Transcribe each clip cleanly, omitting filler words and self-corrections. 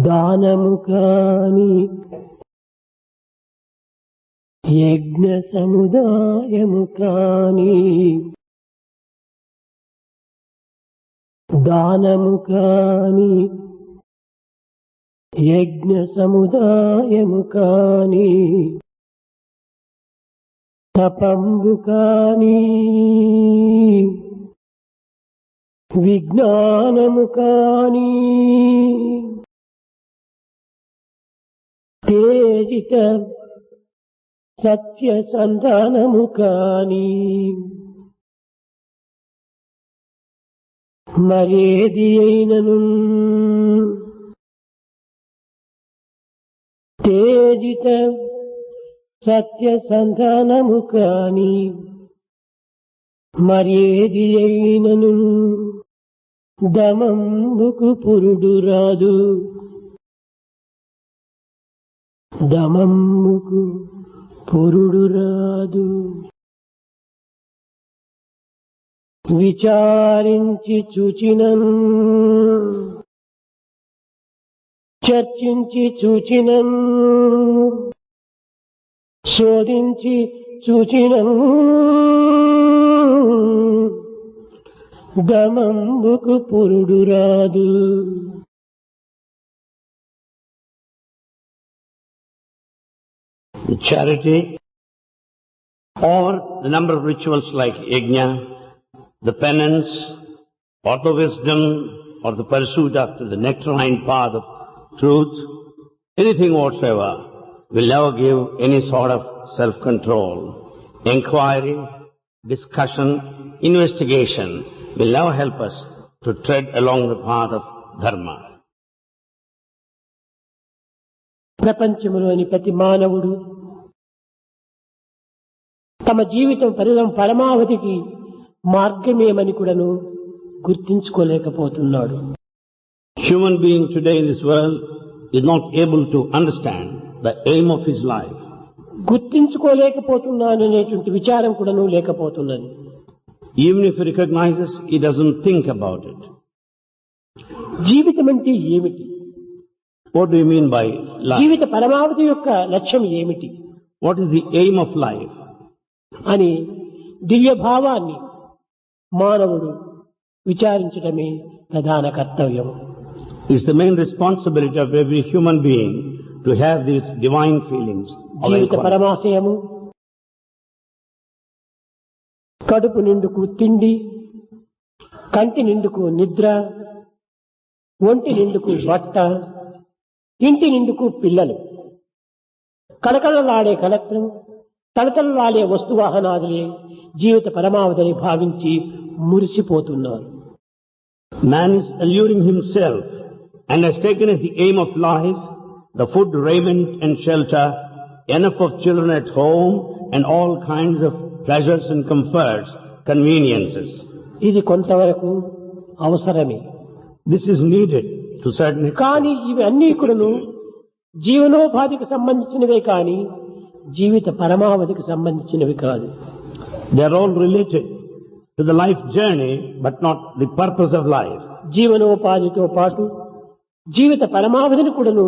దానము కాని యజ్ఞ సముదాయము కాని దానము కాని యజ్ఞ సముదాయము కాని తపంబు కాని విజ్ఞానము కాని తేజిత సత్య సంధానము కాని మరేది అయినను తేజిత సత్య సంధానము కాని మరేది అయినను దమంబుకు పురుడు రాదు దమంబుకు పురుడు రాదు. విచారించి చూచినను చర్చించి చూచినను శోధించి చూచినను దమంబుకు పురుడు రాదు. The charity or the number of rituals like yajna, the penance or the wisdom or the pursuit after the nectarine path of truth, anything whatsoever will never give any sort of self-control. Inquiry, discussion, investigation will never help us to tread along the path of dharma. ప్రపంచంలోని ప్రతి మానవుడు తమ జీవితం పరమావధికి మార్గమేమని కూడాను గుర్తించుకోలేకపోతున్నాడు. Human being today in this world is not able to understand the aim of his life. గుర్తించుకోలేకపోతున్నాను అనేటువంటి విచారం కూడాను లేకపోతున్నది. Even if he recognizes, he doesn't think about it. జీవితం అంటే ఏమిటి? What do you mean by life? జీవిత పరమావధి యొక్క లక్ష్యం ఏమిటి? What is the aim of life? అని దివ్య భావాన్ని మానవుడు విచారించడమే ప్రధాన కర్తవ్యం. It's the main responsibility of every human being to have these divine feelings. జీవిత పరమాశయము కడుపు నిండుకు తిండి, కంటి నిండుకు నిద్ర, ఒంటి నిండుకు బట్ట, ఇంటి నిండుకు పిల్లలు, కళకళలాడే కళత్రం, తలతలలాడే వస్తువాహనాదులే జీవిత పరమావధిని భావించి మురిసిపోతున్నారు. Man is alluring himself and has taken as the aim of life the food, raiment and shelter, enough of children at home and all kinds of pleasures and comforts, conveniences. ఇది కొంతవరకు అవసరమే. This is needed to certain extent. కానీ ఇవి అన్నీ కూడాను జీవనోపాధికి సంబంధించినవే కానీ జీవిత పరమావధికి సంబంధించినవి కాదు. They are all related to the life journey but not the purpose of life. జీవనోపాధితో పాటు జీవిత పరమావధిని కూడాను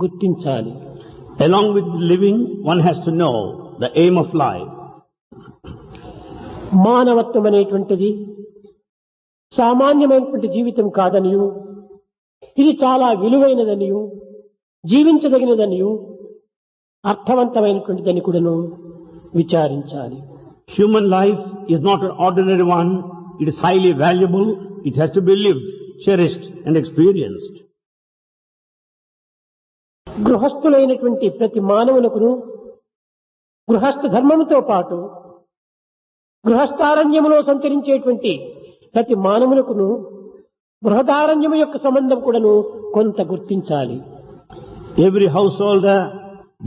గుర్తించాలి. Along with living, one has to know the aim of life. మానవత్వం అనేటువంటిది సామాన్యమైనటువంటి జీవితం కాదనియు, ఇది చాలా విలువైనదనియు, జీవించదగినదనియు, అర్థవంతమైనటువంటిదని కూడాను విచారించాలి. Human life is not an ordinary one. It is highly valuable. It has to be lived, cherished and experienced. గృహస్థులైనటువంటి ప్రతి మానవునకును గృహస్థ ధర్మముతో పాటు గృహస్థారణ్యములో సంచరించేటువంటి ప్రతి మానవునకును బృహదారణ్యము యొక్క సంబంధం కూడాను కొంత గుర్తించాలి. Every householder,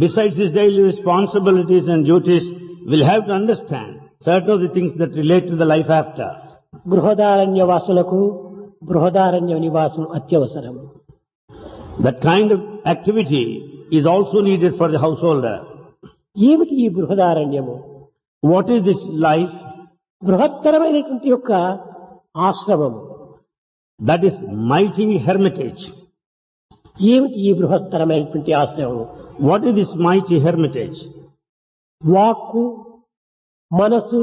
besides his daily responsibilities and duties, will have to understand certain of the things that relate to the life after. Brihadaranya వాసులకు బృహదారణ్య నివాసం అత్యవసరం. That kind of activity is also needed for the householder. ఏమిటి ఈ బృహదారణ్యము? What is this life? బృహత్తరమైనటువంటి యొక్క ఆశ్రమము. That is mighty hermitage. ఏమిటి ఈ బృహత్తరమైనటువంటి ఆశ్రమం? What is this mighty hermitage? వాక్కు, మనసు,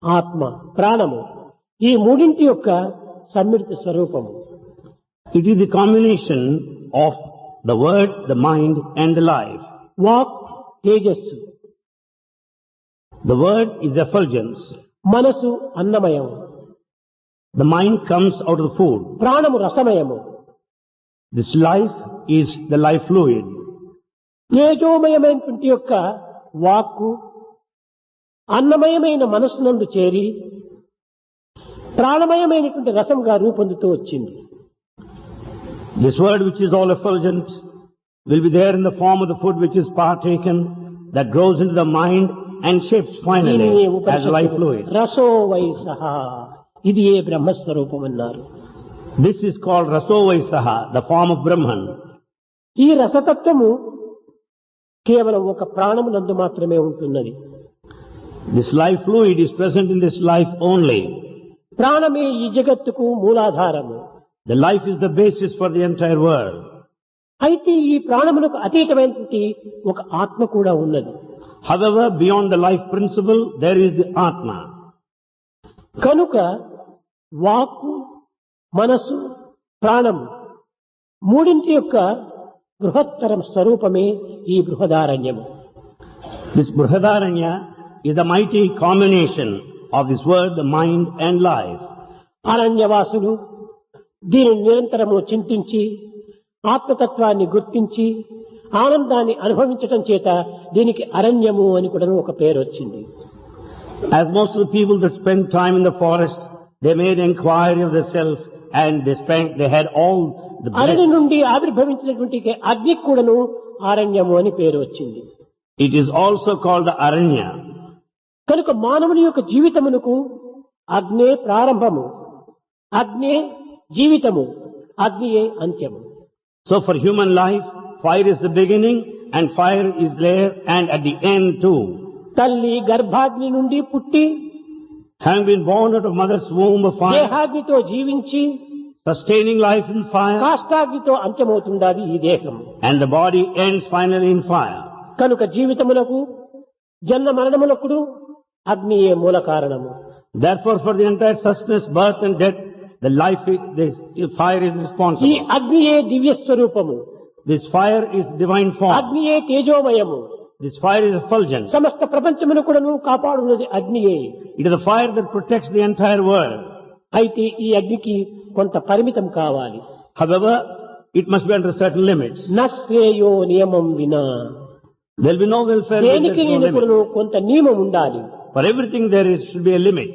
ఆత్మ, ప్రాణము, ఈ మూడింటి యొక్క సమ్మిళిత స్వరూపము. It is the combination of the word, the mind and the life. Walk తేజస్సు, The word is effulgence. మనసు అన్నమయం, The mind comes out of the food. ప్రాణము రసమయము, This life is the life fluid. తేజోమయమైనటువంటి యొక్క వాక్కు అన్నమయమైన మనస్సునందు చేరి ప్రాణమయమైనటువంటి రసంగా రూపొందుతూ వచ్చింది. This word, which is all effulgent, will be there in the form of the food which is partaken, that grows into the mind and shapes finally as life fluid. రసో వై సహా, ఇది ఏ బ్రహ్మస్వరూపం అన్నారు. This is called Raso Vaisaha, the form of Brahman. ఈ రసతత్వము కేవలం ఒక ప్రాణమునందు మాత్రమే ఉంటున్నది. This life fluid is present in this life only. ప్రాణమే ఈ జగత్తుకు మూలాధారము. The life is the basis for the entire world. అయితే ఈ ప్రాణములకు అతీతమైనటువంటి ఒక ఆత్మ కూడా ఉన్నది. However, beyond the life principle, there is the Atma. కనుక వాక్కు, మనసు, ప్రాణం మూడింటి యొక్క బృహత్తరం స్వరూపమే ఈ బృహదారణ్యము. This Brihadaranya is the mighty combination of this word, the mind and life. అరణ్యవాసులు దీనిని నిరంతరము చింతించి ఆత్మతత్వాన్ని గుర్తించి ఆనందాన్ని అనుభవించటం చేత దీనికి అరణ్యము అని కూడా ఒక పేరు వచ్చింది. As most of the people that spend time in the forest, they made inquiry of the self and they had all the అరణ్య bliss. నుండి ఆవిర్భవించినటువంటి అగ్నికి కూడాను అరణ్యము అని పేరు వచ్చింది. It is also called the Aranya. కనుక మానవుని యొక్క జీవితమునకు అగ్నే ప్రారంభము, అగ్నే జీవితము, అగ్నియే అంత్యము. So for human life, fire is the beginning and fire is there and at the end too. తల్లి గర్భాగ్ని నుండి పుట్టి Having been born out of mother's womb of fire, దేహాగ్నితో జీవించి sustaining life in fire, కాష్టాగ్నితో అంత్యమవుతుండాలి ఈ దేహం. and the body ends finally in fire. కనుక జీవితములకు జన్మ మరణములకు అగ్నియే మూల కారణము. Therefore, for the entire sustenance, birth and death, the fire is ఈ responsible. అగ్నియే దివ్య స్వరూపము, This fire is divine form. అగ్నియే తేజోమయము. This fire is effulgent. సమస్త ప్రపంచమును కూడాను కాపాడున్నది అగ్నియే. It is the fire that protects the entire world. అయితే ఈ అగ్నికి కొంత పరిమితం కావాలి. However, it must be under certain limits. నశ్రేయో నియమం వినా, There will be no welfare with దేనికి no limit. కూడాను కొంత నియమం ఉండాలి. For everything there should be a limit.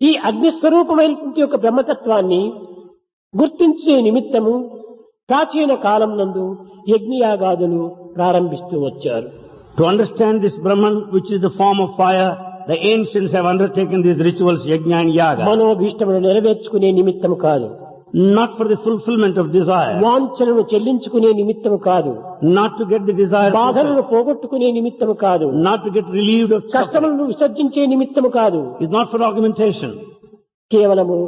ఈ అగ్నిస్వరూపమైనటువంటి యొక్క బ్రహ్మతత్వాన్ని గుర్తించే నిమిత్తము ప్రాచీన కాలం నందు యజ్ఞయాగాదులు ప్రారంభిస్తూ వచ్చారు. To understand this Brahman, which is the form of fire, the ancients have undertaken these rituals, yajna and yaga, మనోభీష్టమును నెరవేర్చుకునే నిమిత్తము కాదు, not for the fulfillment of desire, వాంఛనను చెల్లించుకునే నిమిత్తము కాదు, not to get the desire, బాధలను పోగొట్టుకునే నిమిత్తము కాదు, not to get relieved of suffering. కష్టములను విసర్జించే నిమిత్తము కాదు, It's not for augmentation. కేవలము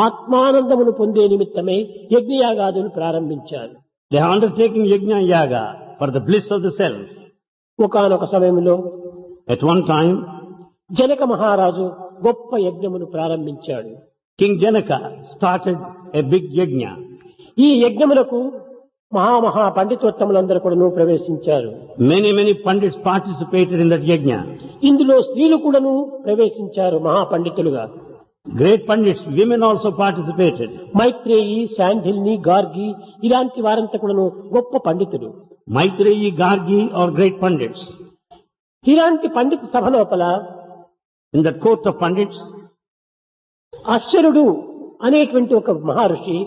ఆత్మానందమును పొందే నిమిత్తమే యజ్ఞయాగాదులు ప్రారంభించారు. They are undertaking yajna and yaga for the bliss of the self. ఒకానొక సమయంలో At one time, జనక మహారాజు గొప్ప యజ్ఞమును ప్రారంభించాడు. King Janaka started a big yajna. ఈ యజ్ఞములకు మహామహా పండితోత్తములందరూ కూడాను ప్రవేశించారు. Many pandits participated in that yajna. ఇందులో స్త్రీలు కూడాను ప్రవేశించారు మహాపండితులుగా. Great pandits, women also participated. Maitreyi, శాండిల్ని, Gargi ఇలాంటి వారంతా కూడాను గొప్ప పండితులు. Maitreyi, Gargi are great pandits. ఇలాంటి పండిత సభ లోపల In that court of pandits, అశ్వరుడు అనేటువంటి ఒక మహర్షి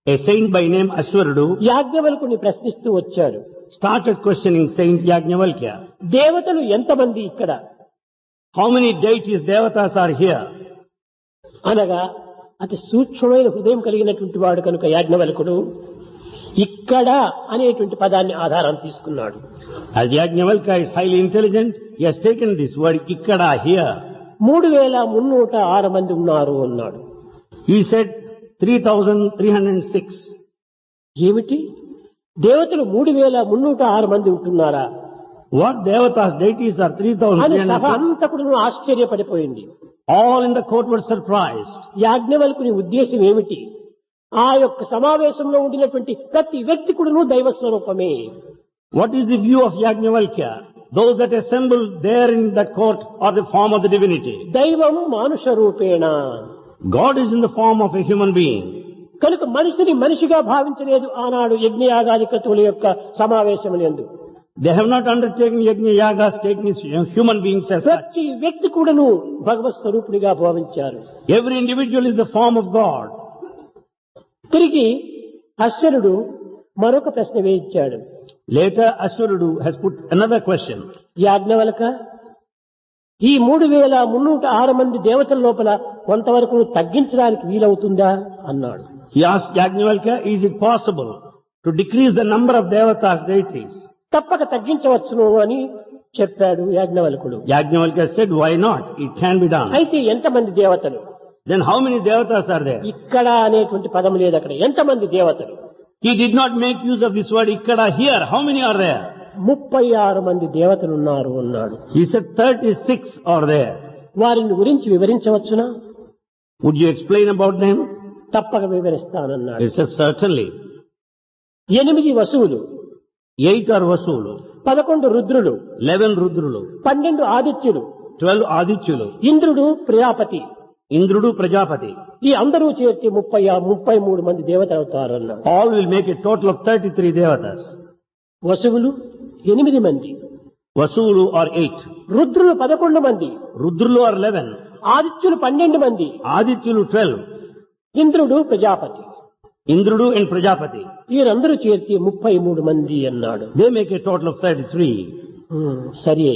a saint by name Aswarudu యాజ్ఞవల్కుని ప్రశ్నిస్తూ వచ్చాడు. started questioning Saint Yajnavalkya. దేవతలు ఎంతమంది ఇక్కడ How many deities, devatas are here? అనగా అతి సూక్ష్మమైన హృదయం కలిగినటువంటి వాడు కనుక యాజ్ఞవల్కుడు ఇక్కడ అనేటువంటి పదాన్ని ఆధారం తీసుకున్నాడు. As Yajnavalkya is highly intelligent, he has taken this word ikkada here. 3306 మంది ఉన్నారు అన్నాడు. He said 3306. ఏమిటి దేవతలు 3,306 మంది ఉంటున్నారా What devatas, deities are అని సభ 3,306. అంతా కూడా ఆశ్చర్యపడిపోయింది. All in the court were surprised. యాజ్ఞవల్కుని ఉద్దేశం ఏమిటి? ఆ యొక్క సమావేశంలో ఉండినటువంటి ప్రతి వ్యక్తి కూడాను దైవ స్వరూపమే. What is the view of Yajnavalkya? Those that assembled there in that court are the form of the divinity. దైవం మానుష రూపేణ. God is in the form of a human being. కనుక మనిషిని మనిషిగా భావించలేదు ఆనాడు యజ్ఞయాగాది క్రతువుల యొక్క సమావేశములందు. They have not undertaken yajna yagas, taking human beings as such. ప్రతి వ్యక్తి కూడాను భగవత్ స్వరూపుడిగా భావించారు. Every individual is the form of God. తిరిగి అశ్వరుడు మరొక ప్రశ్న వేయించాడు. Later, Aswarudu has put another question. Yajnavalkya, ఈ 3,306 మంది దేవతల లోపల కొంతవరకు తగ్గించడానికి వీలవుతుందా అన్నాడు. He asked Yajnavalkya, is it possible to decrease the number of devatas, deities? తప్పక తగ్గించవచ్చును అని చెప్పాడు యాజ్ఞవల్కుడు. Yajnavalkya said, why not? It can be done. అయితే ఎంతమంది దేవతలు? Then how many devatas are there? ఇక్కడ అనేటువంటి పదం లేదు అక్కడ. ఎంతమంది దేవతలు? He did not make use of this word ikkada here. How many are there? 36 మంది దేవతలు ఉన్నారు అన్నాడు. He said 36 are there. వారిని గురించి వివరించవచ్చునా? Would you explain about them? తప్పక వివరిస్తానన్నాడు. He said certainly. 8 వసువులు, 8 are Vasulu, 11 రుద్రులు, 11 Rudrulu, 12 ఆదిత్యులు, 12 Adityulu, ఇంద్రుడు ప్రజాపతి. Indrudu Prajapati. ఈ అందరూ చేర్చి 33 మంది దేవతలు అవుతారు అన్నాడు. All will make a total of 33 devatas. వసువులు 8 మంది, Vasulu are 8. రుద్రులు 11 మంది, Rudrulu are 11. ఆదిత్యులు 12 మంది, Adityulu 12. ఇంద్రుడు ప్రజాపతి. Indrudu and Prajapati. వీరందరూ చేర్చి 33 మంది అన్నాడు. They make a total of 33. సరే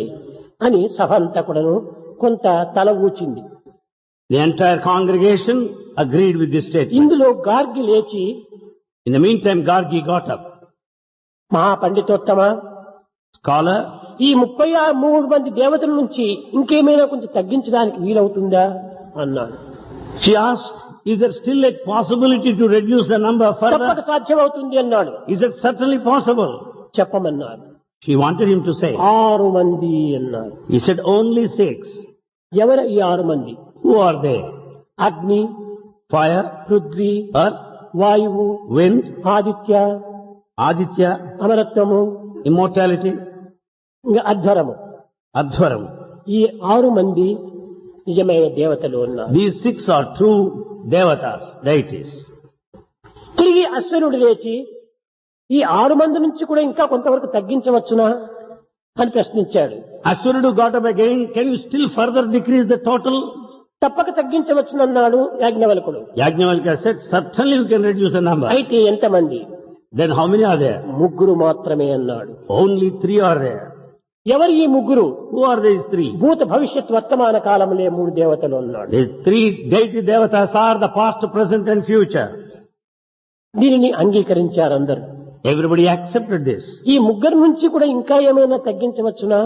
అని సభ అంతా కూడాను కొంత తల ఊచింది. The entire congregation agreed with this statement. ఇందులో గార్గి లేచి, In the meantime, Gargi got up. మహాపండితోత్తమ, Scholar, ఈ 33 మంది దేవతల నుంచి ఇంకేమైనా కొంచెం తగ్గించడానికి వీలవుతుందా అన్నాడు. she asked, is there still a possibility to reduce the number తప్పక further? సాధ్యమవుతుంది అన్నాడు. Is it certainly possible? చెప్పమన్నారు. She wanted him to say. 6 మంది అన్నారు. He said only 6. ఎవరు ఈ 6 మంది? Who are they? అగ్ని, Fire, పృథ్వీ, earth, వాయువు, wind, ఆదిత్య, Aditya, అమరత్వము, immortality, ఇంకా అధ్వరము. Adhvaram. ఈ 6 మంది నిజమైన దేవతలు ఉన్నారు. These 6 are true devatas, deities. తిరిగి అశ్వరుడు లేచి ఈ 6 మంది నుంచి కూడా ఇంకా కొంతవరకు తగ్గించవచ్చునా అని ప్రశ్నించాడు. Aswarudu got up again. Can you still further decrease the total? తప్పక తగ్గించవచ్చునన్నాడు యాజ్ఞవల్కుడు. Yajnavalkya said, certainly you can reduce the number. అయితే ఎంతమంది? Then how many are there? 3 మాత్రమే అన్నాడు. Only 3 are there. ఎవరు ఈ 3? Who are these 3? భూత భవిష్యత్ వర్తమాన కాలములే 3 దేవతలు అన్నాడు. These 3 deity devatas are the past, present and future. దీనిని అంగీకరించారు అందరూ. Everybody accepted this. ఈ 3 నుంచి కూడా ఇంకా ఏమైనా తగ్గించవచ్చునా?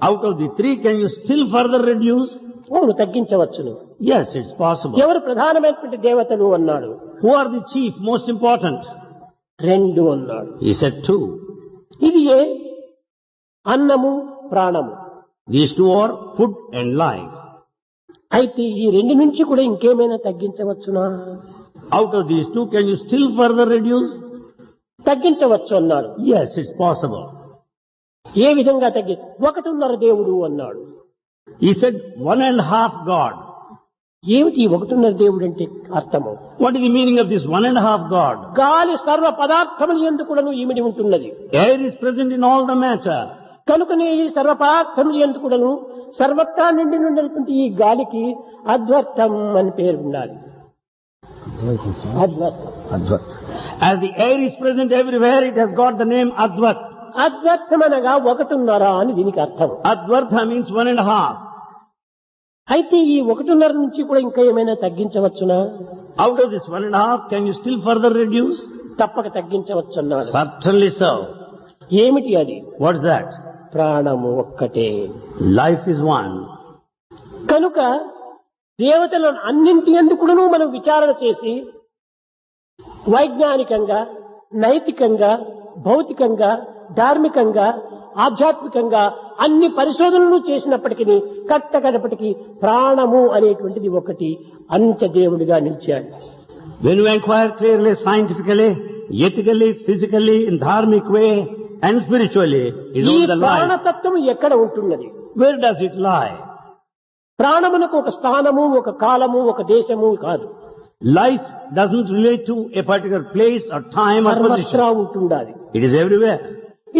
Out of the 3, can you still further reduce? అవును, తగ్గించవచ్చును. Yes, it's possible. ఎవరు ప్రధానమైనటువంటి దేవతలు అన్నాడు. Who are the chief, most important? 2 అన్నాడు. He said 2. ఇది ఏ అన్నము ప్రాణము. These 2 are food and life. అయితే ఈ 2 నుంచి కూడా ఇంకేమైనా తగ్గించవచ్చునా? Out of these 2, can you still further reduce? తగ్గించవచ్చు అన్నాడు. Yes, it's possible. ఏ విధంగా 1.5 దేవుడు అన్నాడు. He said 1.5 God. ఏమిటి 1.5 దేవుడు అంటే అర్థము? What is the meaning of this 1.5 God? గాలి సర్వ పదార్థముల యందు కూడాను ఇమిడి ఉంటున్నది. Air is present in all the matter. కనుకనే ఈ సర్వ పదార్థముల యందు కూడాను సర్వత్రా నిండి ఉన్నటువంటి ఈ గాలికి అద్వర్థం అని పేరు ఉండాలి. Advat. As the air is present everywhere, it has got the name Advat. అద్వర్థం అనగా 1.5 అని దీనికి అర్థం. Advartha means 1.5. అయితే ఈ 1.5 నుంచి కూడా ఇంకా ఏమైనా తగ్గించవచ్చునా? Out of this 1.5, can you still further reduce? తప్పక తగ్గించవచ్చు అన్నాడు. Certainly so. ఏమిటి అది? What's that? ప్రాణము ఒక్కటే. Life is one. కనుక దేవతలను అన్నింటి యందు కూడాను మనం విచారణ చేసి వైజ్ఞానికంగా, నైతికంగా, భౌతికంగా, ధార్మికంగా, ఆధ్యాత్మికంగా అన్ని పరిశోధనలు చేసినప్పటికీ కట్టకడపటికి ప్రాణము అనేటువంటిది ఒకటి అంత్యదేవుడిగా నిలిచాడు. When you inquire clearly, scientifically, ethically, physically, in dharmic way and spiritually, is ఈ all the life. ప్రాణతత్వం ఎక్కడ ఉంటున్నది? Where does it lie? ప్రాణమునకు ఒక స్థానము, ఒక కాలము, ఒక దేశము కాదు. Life doesn't relate to a particular place or time or సర్వత్రా position. ఉంటుండాలి. It is everywhere.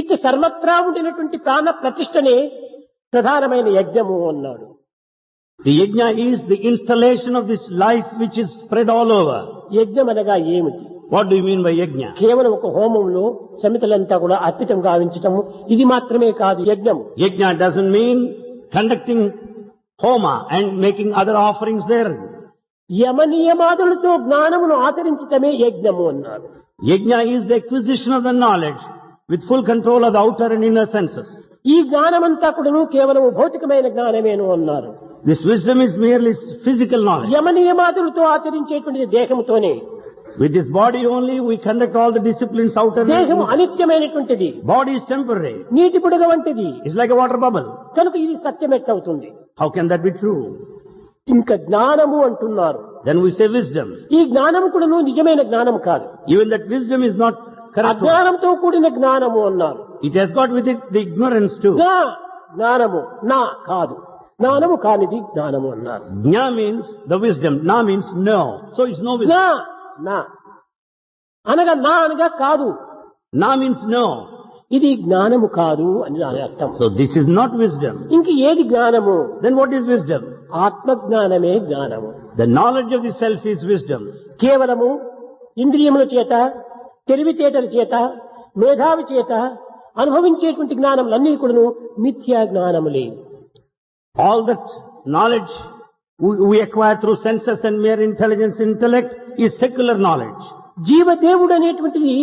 ఇటు సర్వత్రా ఉండినటువంటి ప్రాణ ప్రతిష్టనే ప్రధానమైన యజ్ఞము అన్నాడు. The yajna is the installation of this life which is spread all over. యజ్ఞం అనగా ఏమిటి? What do you mean by yajna? కేవలం ఒక హోమంలో సమితులంతా కూడా అర్పితం గావించటము ఇది మాత్రమే కాదు యజ్ఞము. Yajna doesn't mean conducting homa and making other offerings there. యమ నియమాదులతో జ్ఞానమును ఆచరించటమే యజ్ఞము అన్నారు. Yajna is the acquisition of the knowledge with full control of the outer and inner senses. ఈ జ్ఞానమంతా కూడాను కేవలం భౌతికమైన జ్ఞానమేను అన్నారు. This wisdom is merely physical knowledge. Yama నియమాదులతో ఆచరించేటువంటి దేహముతోనే. With this body only we conduct all the disciplines outer and దేహము inner. అనిత్యమైనటువంటిది, Body is temporary. నీటి బుడగ వంటిది. It's like a water bubble. కనుక ఇది సత్యమెట్టవుతుంది. How can that be true? ఇంకా జ్ఞానము అంటున్నారు. Then we say wisdom. ఈ జ్ఞానము కూడాను నిజమైన జ్ఞానం కాదు. Even that wisdom is not correct. అజ్ఞానంతో కూడిన జ్ఞానము అన్నారు. It has got with it the ignorance too. జ్ఞానము నా కాదు, జ్ఞానము కానిది జ్ఞానము అన్నారు. Jna means the wisdom. Na means no. So it's no wisdom. నా అనగా నా అనగా కాదు, Na means no. ఇది జ్ఞానము కాదు అని దాని అర్థం. So this is not wisdom. ఇంక ఏది జ్ఞానము? Then what is wisdom? ఆత్మజ్ఞానమే జ్ఞానము. The knowledge of the self is wisdom. కేవలము ఇంద్రియముల చేత, తెలివితేటల చేత, మేధావి చేత అనుభవించేటువంటి జ్ఞానములన్నీ కూడాను మిథ్యా జ్ఞానములే. All that knowledge we acquire through senses and mere intelligence, intellect is secular knowledge. జీవదేవుడు అనేటువంటిది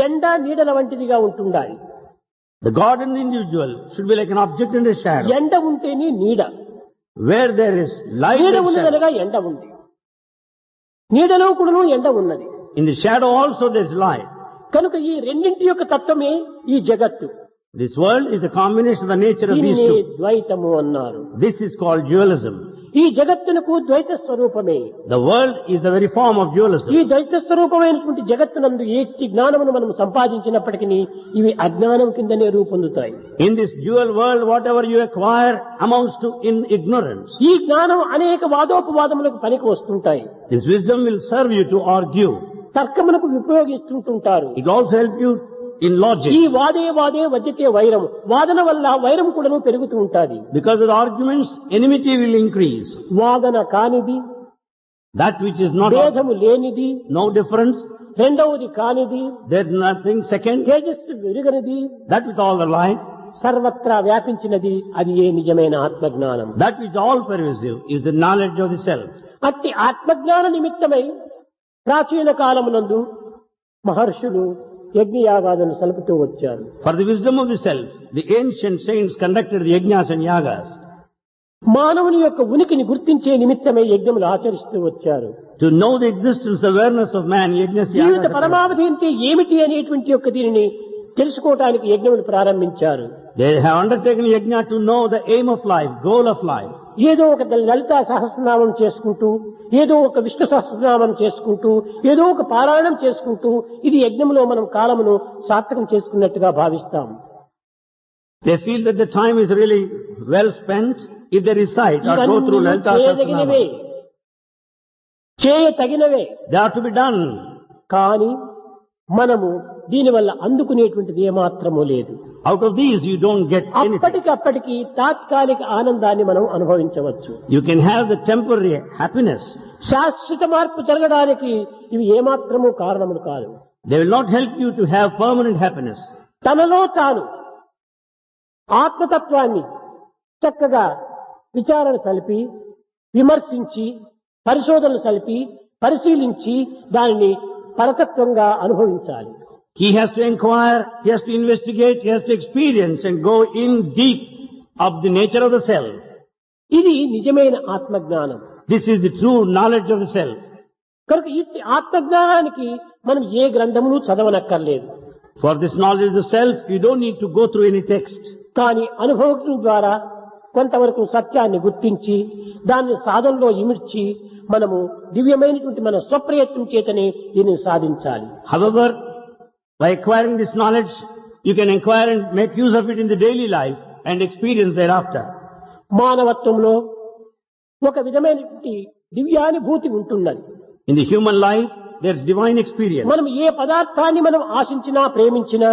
ఎండ నీడల వంటిదిగా ఉంటుండాలి. The God in the individual should be like an object in the shadow. ఎండ ఉంటేనే నీడ, Where there is light నీడ and shadow. ఉన్నదనగా ఎండ ఉంది, నీడలో కూడాను ఎండ ఉన్నది. In the shadow also there is light. కనుక ఈ రెండింటి యొక్క తత్వమే ఈ జగత్తు. This world is a combination of the nature of these దీనినే two. ద్వైతము అన్నారు. This is called dualism. ఈ జగత్తునకు ద్వైత స్వరూపమే. The world is the very form of ఈ dualism. ద్వైత స్వరూపమైనటువంటి జగత్తునందు ఏ జ్ఞానమును మనం సంపాదించినప్పటికీ ఇవి అజ్ఞానం కిందనే రూపొందుతాయి. In this dual world, whatever you acquire amounts to in ignorance. ఈ జ్ఞానం అనేక వాదోపవాదములకు పనికి వస్తుంటాయి. This wisdom will serve you to argue. తర్కమునకు ఉపయోగిస్తుంటుంటారు. It will also help you in logic. ఈ వాదే వద్యతే వైరం, వాదన వల్ల వైరం కూడాను పెరుగుతూ ఉంటాది. Because of the arguments, enmity will increase. వాదన కానిది, That which is not, భేదము లేనిది, no difference, రెండవది కానిది, there is nothing. Second, తేజస్సు విరుగనిది, that with all the light, సర్వత్రా వ్యాపించినది, అది ఏ నిజమైన ఆత్మజ్ఞానం. that which all pervasive is the knowledge of the self. అట్టి ఆత్మజ్ఞాన నిమిత్తమై ప్రాచీన కాలమునందు మహర్షులు యజ్ఞయాగాలను సలుపుతూ వచ్చారు. For the wisdom of the self, the ancient saints conducted the yajnas and yagas. మానవుని యొక్క ఉనికిని గుర్తించే నిమిత్తమై యజ్ఞములు ఆచరిస్తూ వచ్చారు. To know the existence, the awareness of man, yajnas, Jeevitha yagas. పరమావధి అంటే ఏమిటి అనేటువంటి యొక్క దీనిని తెలుసుకోవటానికి యజ్ఞములు ప్రారంభించారు. They have undertaken yajna to know the aim of life, goal of life. ఏదో ఒక లలితా సహస్రనామం చేసుకుంటూ, ఏదో ఒక విష్ణు సహస్రనామం చేసుకుంటూ, ఏదో ఒక పారాయణం చేసుకుంటూ ఇది యజ్ఞంలో మనం కాలమును సార్థకం చేసుకున్నట్టుగా భావిస్తాం. They feel that the time is really well spent if they recite or go through Lalita చేయదగినవే, Sahasranama. చేయతగినవే. They are to be done. కానీ మనము దీనివల్ల అందుకునేటువంటిది ఏమాత్రమూ లేదు. Out of these you don't get anything. అప్పటికప్పటికి తాత్కాలిక ఆనందాన్ని మనం అనుభవించవచ్చు. You can have the temporary happiness. శాశ్వత మార్పు జరగడానికి ఇవి ఏమాత్రమూ కారణములు కాదు. They will not help you to have permanent happiness. తనలో తాను ఆత్మతత్వాన్ని చక్కగా విచారణ సలిపి, విమర్శించి, పరిశోధనలు సలిపి, పరిశీలించి దానిని పరతత్వంగా అనుభవించాలి. He has to inquire, he has to investigate, he has to experience and go in deep of the nature of the self. ఇది నిజమైన ఆత్మజ్ఞానం. This is the true knowledge of the self. కనుక ఈ ఆత్మజ్ఞానానికి మనం ఏ గ్రంథమును చదవనక్కర్లేదు. For this knowledge of the self, you don't need to go through any text. కానీ అనుభవం ద్వారా కొంతవరకు సత్యాన్ని గుర్తించి దాన్ని సాధనలో ఇమిడ్చి మనము దివ్యమైనటువంటి మన స్వప్రయత్నం చేతనే దీనిని సాధించాలి. However, by acquiring this knowledge, you can acquire and make use of it in the daily life and experience thereafter. మానవత్వంలో ఒక విధమైనటువంటి దివ్యానుభూతి ఉంటున్నది. In the human life, there's divine experience. మనం ఏ పదార్థాన్ని మనం ఆశించినా ప్రేమించినా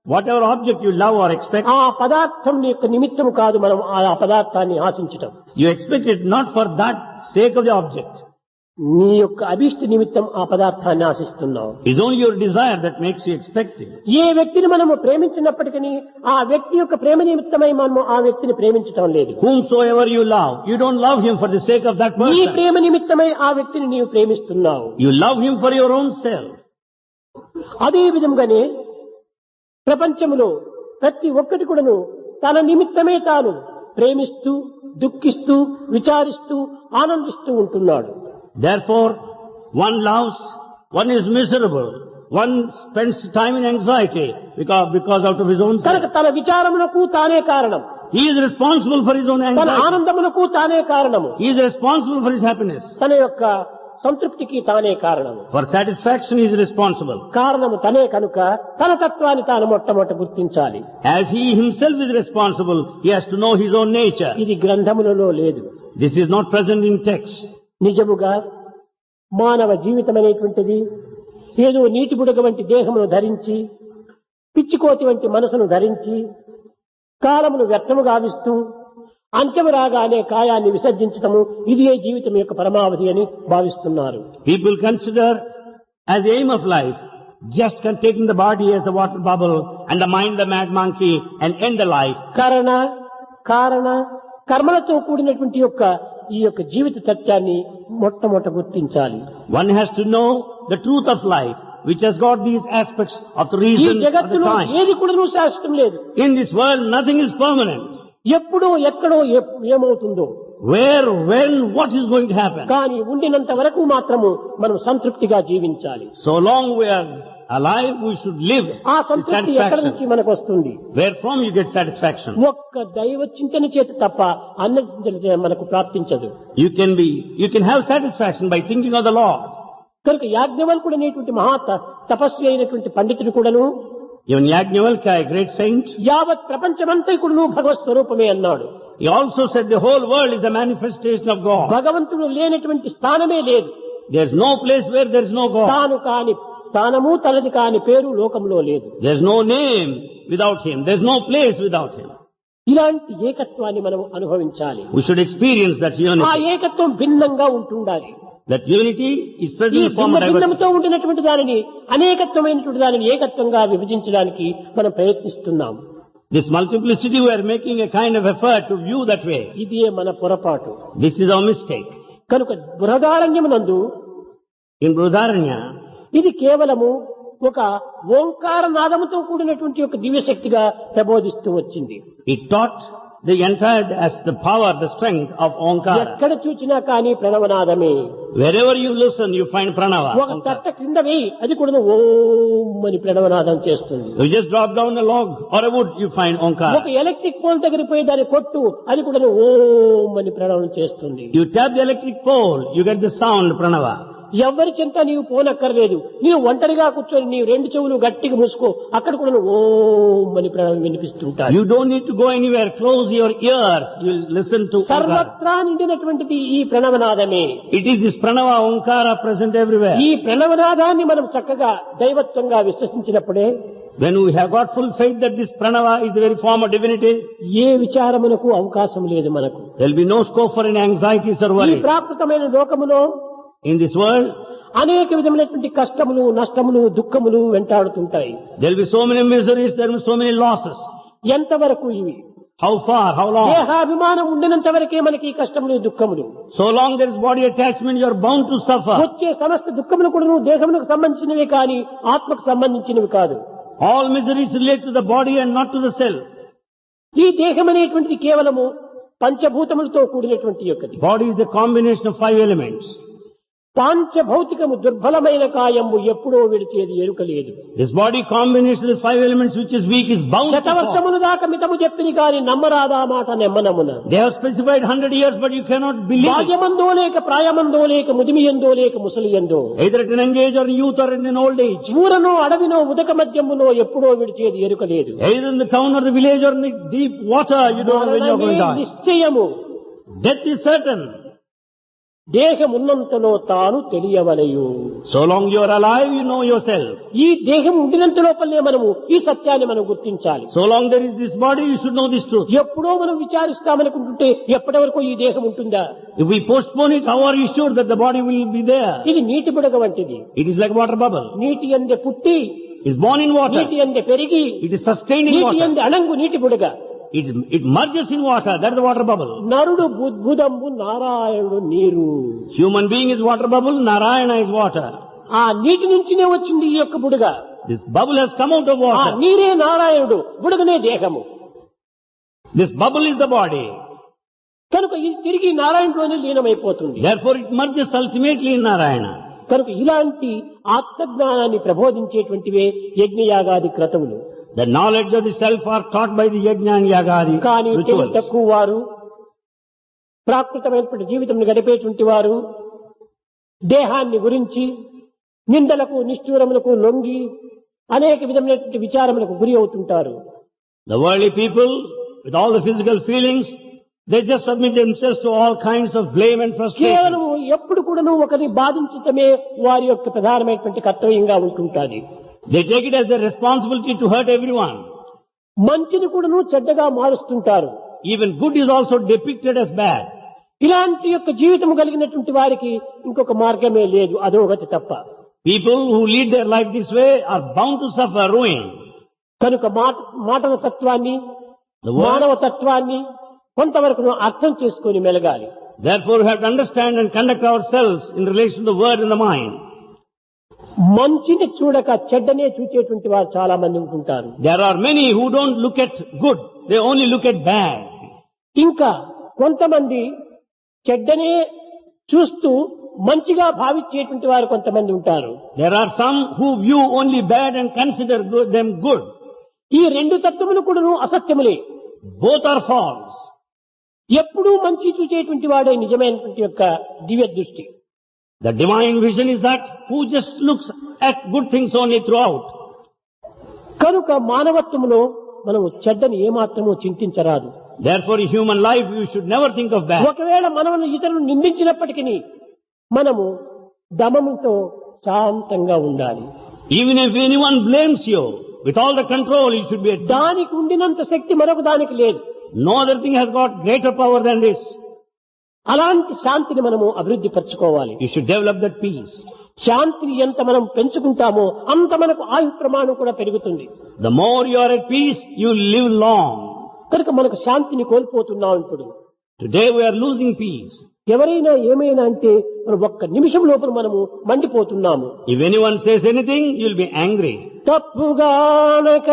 Whatever object you love or expect, ఆ పదార్థం యొక్క నిమిత్తం కాదు మనం ఆ పదార్థాన్ని ఆశించటం. you expect it not for that sake of the object. నీ యొక్క అభీష్ట నిమిత్తం ఆ పదార్థాన్ని ఆశిస్తున్నావు. It's only your desire that makes you expect it. ఏ వ్యక్తిని మనము ప్రేమించినప్పటికీ ఆ వ్యక్తి యొక్క ప్రేమ నిమిత్తమై మనము ఆ వ్యక్తిని ప్రేమించటం లేదు. Whomsoever you love, you don't love him for the sake of that నీ person. ప్రేమ నిమిత్తమై ఆ వ్యక్తిని నీవు ప్రేమిస్తున్నావు. You love him for your own self. అదే విధంగానే ప్రపంచంలో ప్రతి ఒక్కటి కూడాను తన నిమిత్తమే తాను ప్రేమిస్తూ దుఃఖిస్తూ విచారిస్తూ ఆనందిస్తూ ఉంటున్నాడు. Therefore, one loves, one is miserable, one spends time in anxiety because out of his own కనుక self. తన విచారమునకు తానే కారణం, He is responsible for his own తన anxiety. ఆనందమునకు తానే కారణము, He is responsible for his happiness. తన యొక్క సంతృప్తికి తానే కారణము. For satisfaction, he is responsible. కారణము తనే కనుక తన తత్వాన్ని తాను మొట్టమొదట గుర్తించాలి. As he himself is responsible, he has to know his own nature. ఇది గ్రంథములలో లేదు. This is not present in text. నిజముగా మానవ జీవితం అనేటువంటిది ఏదో నీటి బుడగ వంటి దేహమును ధరించి పిచ్చికోతి వంటి మనసును ధరించి కాలమును వ్యర్థము గావిస్తూ అంత్యము రాగానే కాయాన్ని విసర్జించటము ఇది జీవితం యొక్క పరమావధి అని భావిస్తున్నారు. People consider as the aim of life just taking the body as the water bubble and the mind the mad monkey and end the life. కారణ కర్మలతో కూడినటువంటి యొక్క ఈ యొక్క జీవిత సత్యాన్ని మొట్టమొదట గుర్తించాలి. One has to know the truth of life, which has got these aspects of the ఈ reason of the జగత్తులో time. ఏది కూడా శాశ్వతం లేదు. In this world, nothing is permanent. ఎప్పుడో ఎక్కడో ఏమవుతుందో, Where, when, what is going to happen? కానీ ఉండినంత వరకు మాత్రము మనం సంతృప్తిగా జీవించాలి. So long we are alive, we should live ఆ with సంతృప్తి ఎక్కడి నుంచి satisfaction. మనకు వస్తుంది? Where from you get satisfaction? ఒక్క దైవ చింతన చేత తప్ప అన్న చింతన మనకు ప్రాప్తించదు. You can have satisfaction by thinking of the Lord. కనుక యాజ్ఞవల్కుడు అనేటువంటి మహా తపస్వి అయినటువంటి పండితుడు కూడాను Even Yajnavalkya, a great saint, యావత్ ప్రపంచమంతా కూడాను భగవత్ స్వరూపమే అన్నాడు. he also said the whole world is a manifestation of God. భగవంతుడు లేనటువంటి స్థానమే లేదు. There's no place where there's no God. తాను కాని స్థానము తనది కాని పేరు లోకంలో లేదు. There's no name without him. There's no place without him. ఇలాంటి ఏకత్వాన్ని మనం అనుభవించాలి. We should experience that ఆ unity. ఏకత్వం భిన్నంగా ఉంటుండాలి. That unity is present ఈ in the form of భిన్నతో diversity. ఉండినటువంటి దానిని అనేకత్వమైనటువంటి దానిని ఏకత్వంగా విభజించడానికి మనం ప్రయత్నిస్తున్నాం. This multiplicity, we are making a kind of effort to view that way. ఇదే మన పొరపాటు. This is our mistake. కనుక బృహదారణ్యమునందు In Brudaranya, ఇది కేవలము ఒక ఓంకార నాదముతో కూడినటువంటి ఒక దివ్యశక్తిగా ప్రబోధిస్తూ వచ్చింది. it taught the entire as the power, the strength of Omkara. ఎక్కడ చూచినా కానీ ప్రణవనాదమే. Wherever you listen, you find Pranava. ఒక తట్ట కింద వేయి అది కూడా ఓం అని ప్రణవనాదం చేస్తుంది. You just drop down a log or a wood, you find ఒక Omkara. ఎలక్ట్రిక్ పోల్ దగ్గర పోయి దాన్ని కొట్టు అది కూడా ఓం అని ప్రణవం చేస్తుంది. You tap the electric pole, you get the sound Pranava. ఎవరి చింత నీవు పోనక్కర్లేదు. నీవు ఒంటరిగా కూర్చొని నీవు రెండు చెవులు గట్టిగా మూసుకో అక్కడ కూడా ఓం అని ప్రణవం వినిపిస్తుంటారు. You don't need to go anywhere. Close your ears. You'll listen to Omkara. సర్వత్రా నిండినటువంటిది ఈ ప్రణవనాదమే. It is this Pranava Omkara present everywhere. ఈ ప్రణవనాదాన్ని మనం చక్కగా దైవత్వంగా విశ్వసించినప్పుడే When we have got full faith that this Pranava is the very form of divinity, ఏ విచారమునకు అవకాశం లేదు మనకు. there will be no scope for any anxieties or ఈ worries. ప్రాకృతమైన లోకములో In this world, అనేక విధములైనటువంటి కష్టములు నష్టములు దుఃఖములు వెంటాడుతుంటాయి. there will be so many miseries, there will be so many losses. ఎంతవరకు ఇవి? How far, how long? దేహాభిమానం ఉండినంత వరకే మనకి ఈ కష్టములు దుఃఖములు. So long there is body attachment, you are bound to suffer. వచ్చే సమస్త దుఃఖములు కూడా దేహములకు సంబంధించినవి కానీ ఆత్మకు సంబంధించినవి కాదు. All miseries relate to the body and not to the self. ఈ దేహం అనేటువంటిది కేవలము పంచభూతములతో కూడినటువంటి యొక్కది. Body is the combination of 5 elements. పాంచభౌతికము దుర్బలమైన కాయము ఎప్పుడో విడిచేది ఎరుకలేదు. This body combination of 5 elements which is weak is bound to fall. శతవర్షముల దాకా మితము చెప్పిని కాని నమ్మరాదా మాట నెమ్మనమున. They have specified 100 years, but you cannot believe it. బాల్యమందో లేక ప్రాయమందో లేక ముదిమియందో లేక ముసలియందో, Either at an young age or in youth or in an old age. ఊరనో అడవినో ఉదక మధ్యమునో ఎప్పుడో విడిచేది ఎరుకలేదు. Either in the town or the village or in the deep water, you don't know when you're going to die. నిశ్చయము. Death is certain. దేహమున్నంతలో తాను తెలియవలయు. So long you are alive, you know yourself. ఈ దేహం ఉండినంత లోపలే మనము ఈ సత్యాన్ని మనం గుర్తించాలి. So long there is this body, you should know this truth. ఎప్పుడో మనం విచారిస్తామనుకుంటుంటే ఎప్పటి వరకు ఈ దేహం ఉంటుందా? If we postpone it, how are you sure that the body will be there? ఇది నీటి బుడగ వంటిది. It is like water bubble. నీటి అందే పుట్టి, It is born in water. నీటి అందే పెరిగి, It is sustained in నీటి water. అందే అణంగు నీటి బుడగ. It merges in water. That is the water bubble. నరుడు బుద్భుదంబు నారాయణుడు నీరు. Human being is water bubble, Narayana is water. ఆ నీటి నుంచినే వచ్చింది ఈ యొక్క బుడగ. This bubble has come out of ఆ water. నీరే నారాయణుడు, బుడగనే దేహము. This bubble is the body. కనుక ఇది తిరిగి నారాయణులోనే లీనమైపోతుంది. Therefore it merges ultimately in Narayana. కనుక ఇలాంటి ఆత్మజ్ఞానాన్ని ప్రబోధించేటువంటివే యజ్ఞయాగాది క్రతువులు. The knowledge of the self are taught by the yajna and yagadi కానీ తెలివి rituals. తక్కువ వారు, ప్రాకృతమైనటువంటి జీవితం గడిపేటువంటి వారు దేహాన్ని గురించి నిందలకు నిష్ఠూరములకు లొంగి అనేక విధమైనటువంటి విచారములకు గురి అవుతుంటారు. The worldly people, with all the physical feelings, they just submit themselves to all kinds of blame and frustration. కేవలం ఎప్పుడు కూడాను ఒకరిని బాధించటమే వారి యొక్క ప్రధానమైనటువంటి కర్తవ్యంగా ఉంటుంటాది. They take it as their responsibility to hurt everyone. మంచిని కూడాను చెడ్డగా మారుస్తుంటారు. Even good is also depicted as bad. ఇలాంటి యొక్క జీవితం కలిగినటువంటి వారికి ఇంకొక మార్గమే లేదు, అధోగతి తప్ప. People who lead their life this way are bound to suffer ruin. కనుక మాటల తత్వాన్ని, The word, మానవ తత్వాన్ని కొంతవరకు అర్థం చేసుకొని మెలగాలి. therefore we have to understand and conduct ourselves in relation to the word and the mind. మంచిని చూడక చెడ్డనే చూచేటువంటి వారు చాలా మంది ఉంటుంటారు. There are many who don't look at good, they only look at bad. ఇంకా కొంతమంది చెడ్డనే చూస్తూ మంచిగా భావించేటువంటి వారు కొంతమంది ఉంటారు. There are some who view only bad and consider them good. ఈ రెండు తత్వములు కూడాను అసత్యములే. Both are false. ఎప్పుడూ మంచి చూచేటువంటి వాడే నిజమైనటువంటి యొక్క దివ్య దృష్టి. The divine vision is that who just looks at good things only throughout. కనుక మానవత్వములో మనము చెడ్డని ఏమాత్రము చింతించరాదు. Therefore in human life you should never think of bad. ఒకవేళ మనల్ని ఇతరులు నిందించినప్పటికీ మనము దమముతో శాంతంగా ఉండాలి. Even if anyone blames you, with all the control you should be at peace. దానికి ఉండినంత శక్తి మరొక దానికి లేదు. No other thing has got greater power than this. అలాంటి శాంతిని మనము అభివృద్ధి పరచుకోవాలి. You should develop that peace. శాంతిని ఎంత మనం పెంచుకుంటామో అంత మనకు ఆయు ప్రమాణం కూడా పెరుగుతుంది. The more you are at peace, you will live long. కనుక మనకు శాంతిని కోల్పోతున్నాం ఇప్పుడు. Today we are losing peace. ఎవరైనా ఏమైనా అంటే మనం ఒక్క నిమిషం లోపల మనము మండిపోతున్నాము. If anyone says anything, you will be angry. తప్పుగానక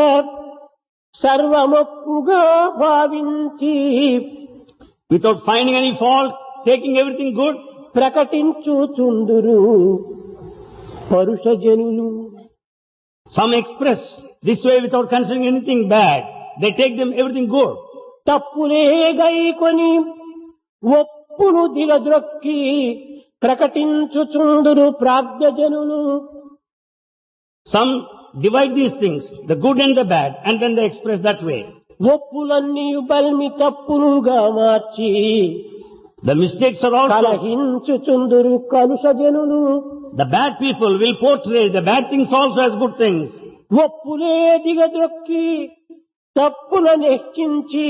సర్వమప్పుగా భావించి Without finding any fault, taking everything good, ప్రకటించుచుందురు పరుషజనులు. some express this way without considering anything bad. They take them everything good. తప్పులే గైకొని ఒప్పును దిగద్రొక్కి ప్రకటించుచుందురు ప్రాజ్ఞజనులు. Some divide these things, the good and the bad, and then they express that way. ఒప్పులన్నీ బల్మి తప్పులుగా March The mistakes are also, కలహించుచుందురు కలుషజనులు. the bad people will portray the bad things also as good things. ఒప్పులే దిగద్రొక్కి తప్పులను హెచ్చించి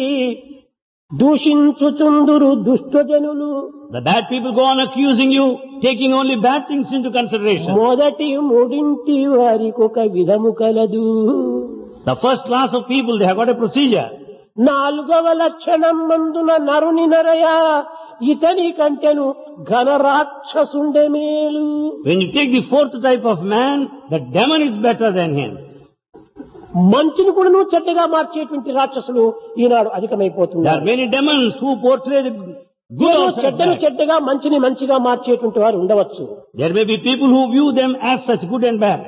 దూషించుచుందురు దుష్టజనులు. The bad people go on accusing you, taking only bad things into consideration. మొదటి మూడింటి వారికొక విధము కలదు. The first class of people, they have got a procedure. నాలుగవ లక్షణం మందున నరుని నరయ ఇతని కంటెను ఘన రాక్షసుండే మేలు. When you take the fourth type of man, the demon is better than him. మంచిని కూడా చెడ్డగా మార్చేటువంటి రాక్షసులు ఈనాడు There are అధికమైపోతున్నారు. many demons who portray the Good ఏదో also as చెడ్డను bad. చెడ్డగా మంచిని మంచిగా మార్చేటువంటి వారు ఉండవచ్చు. There may be people who view them as such good and bad.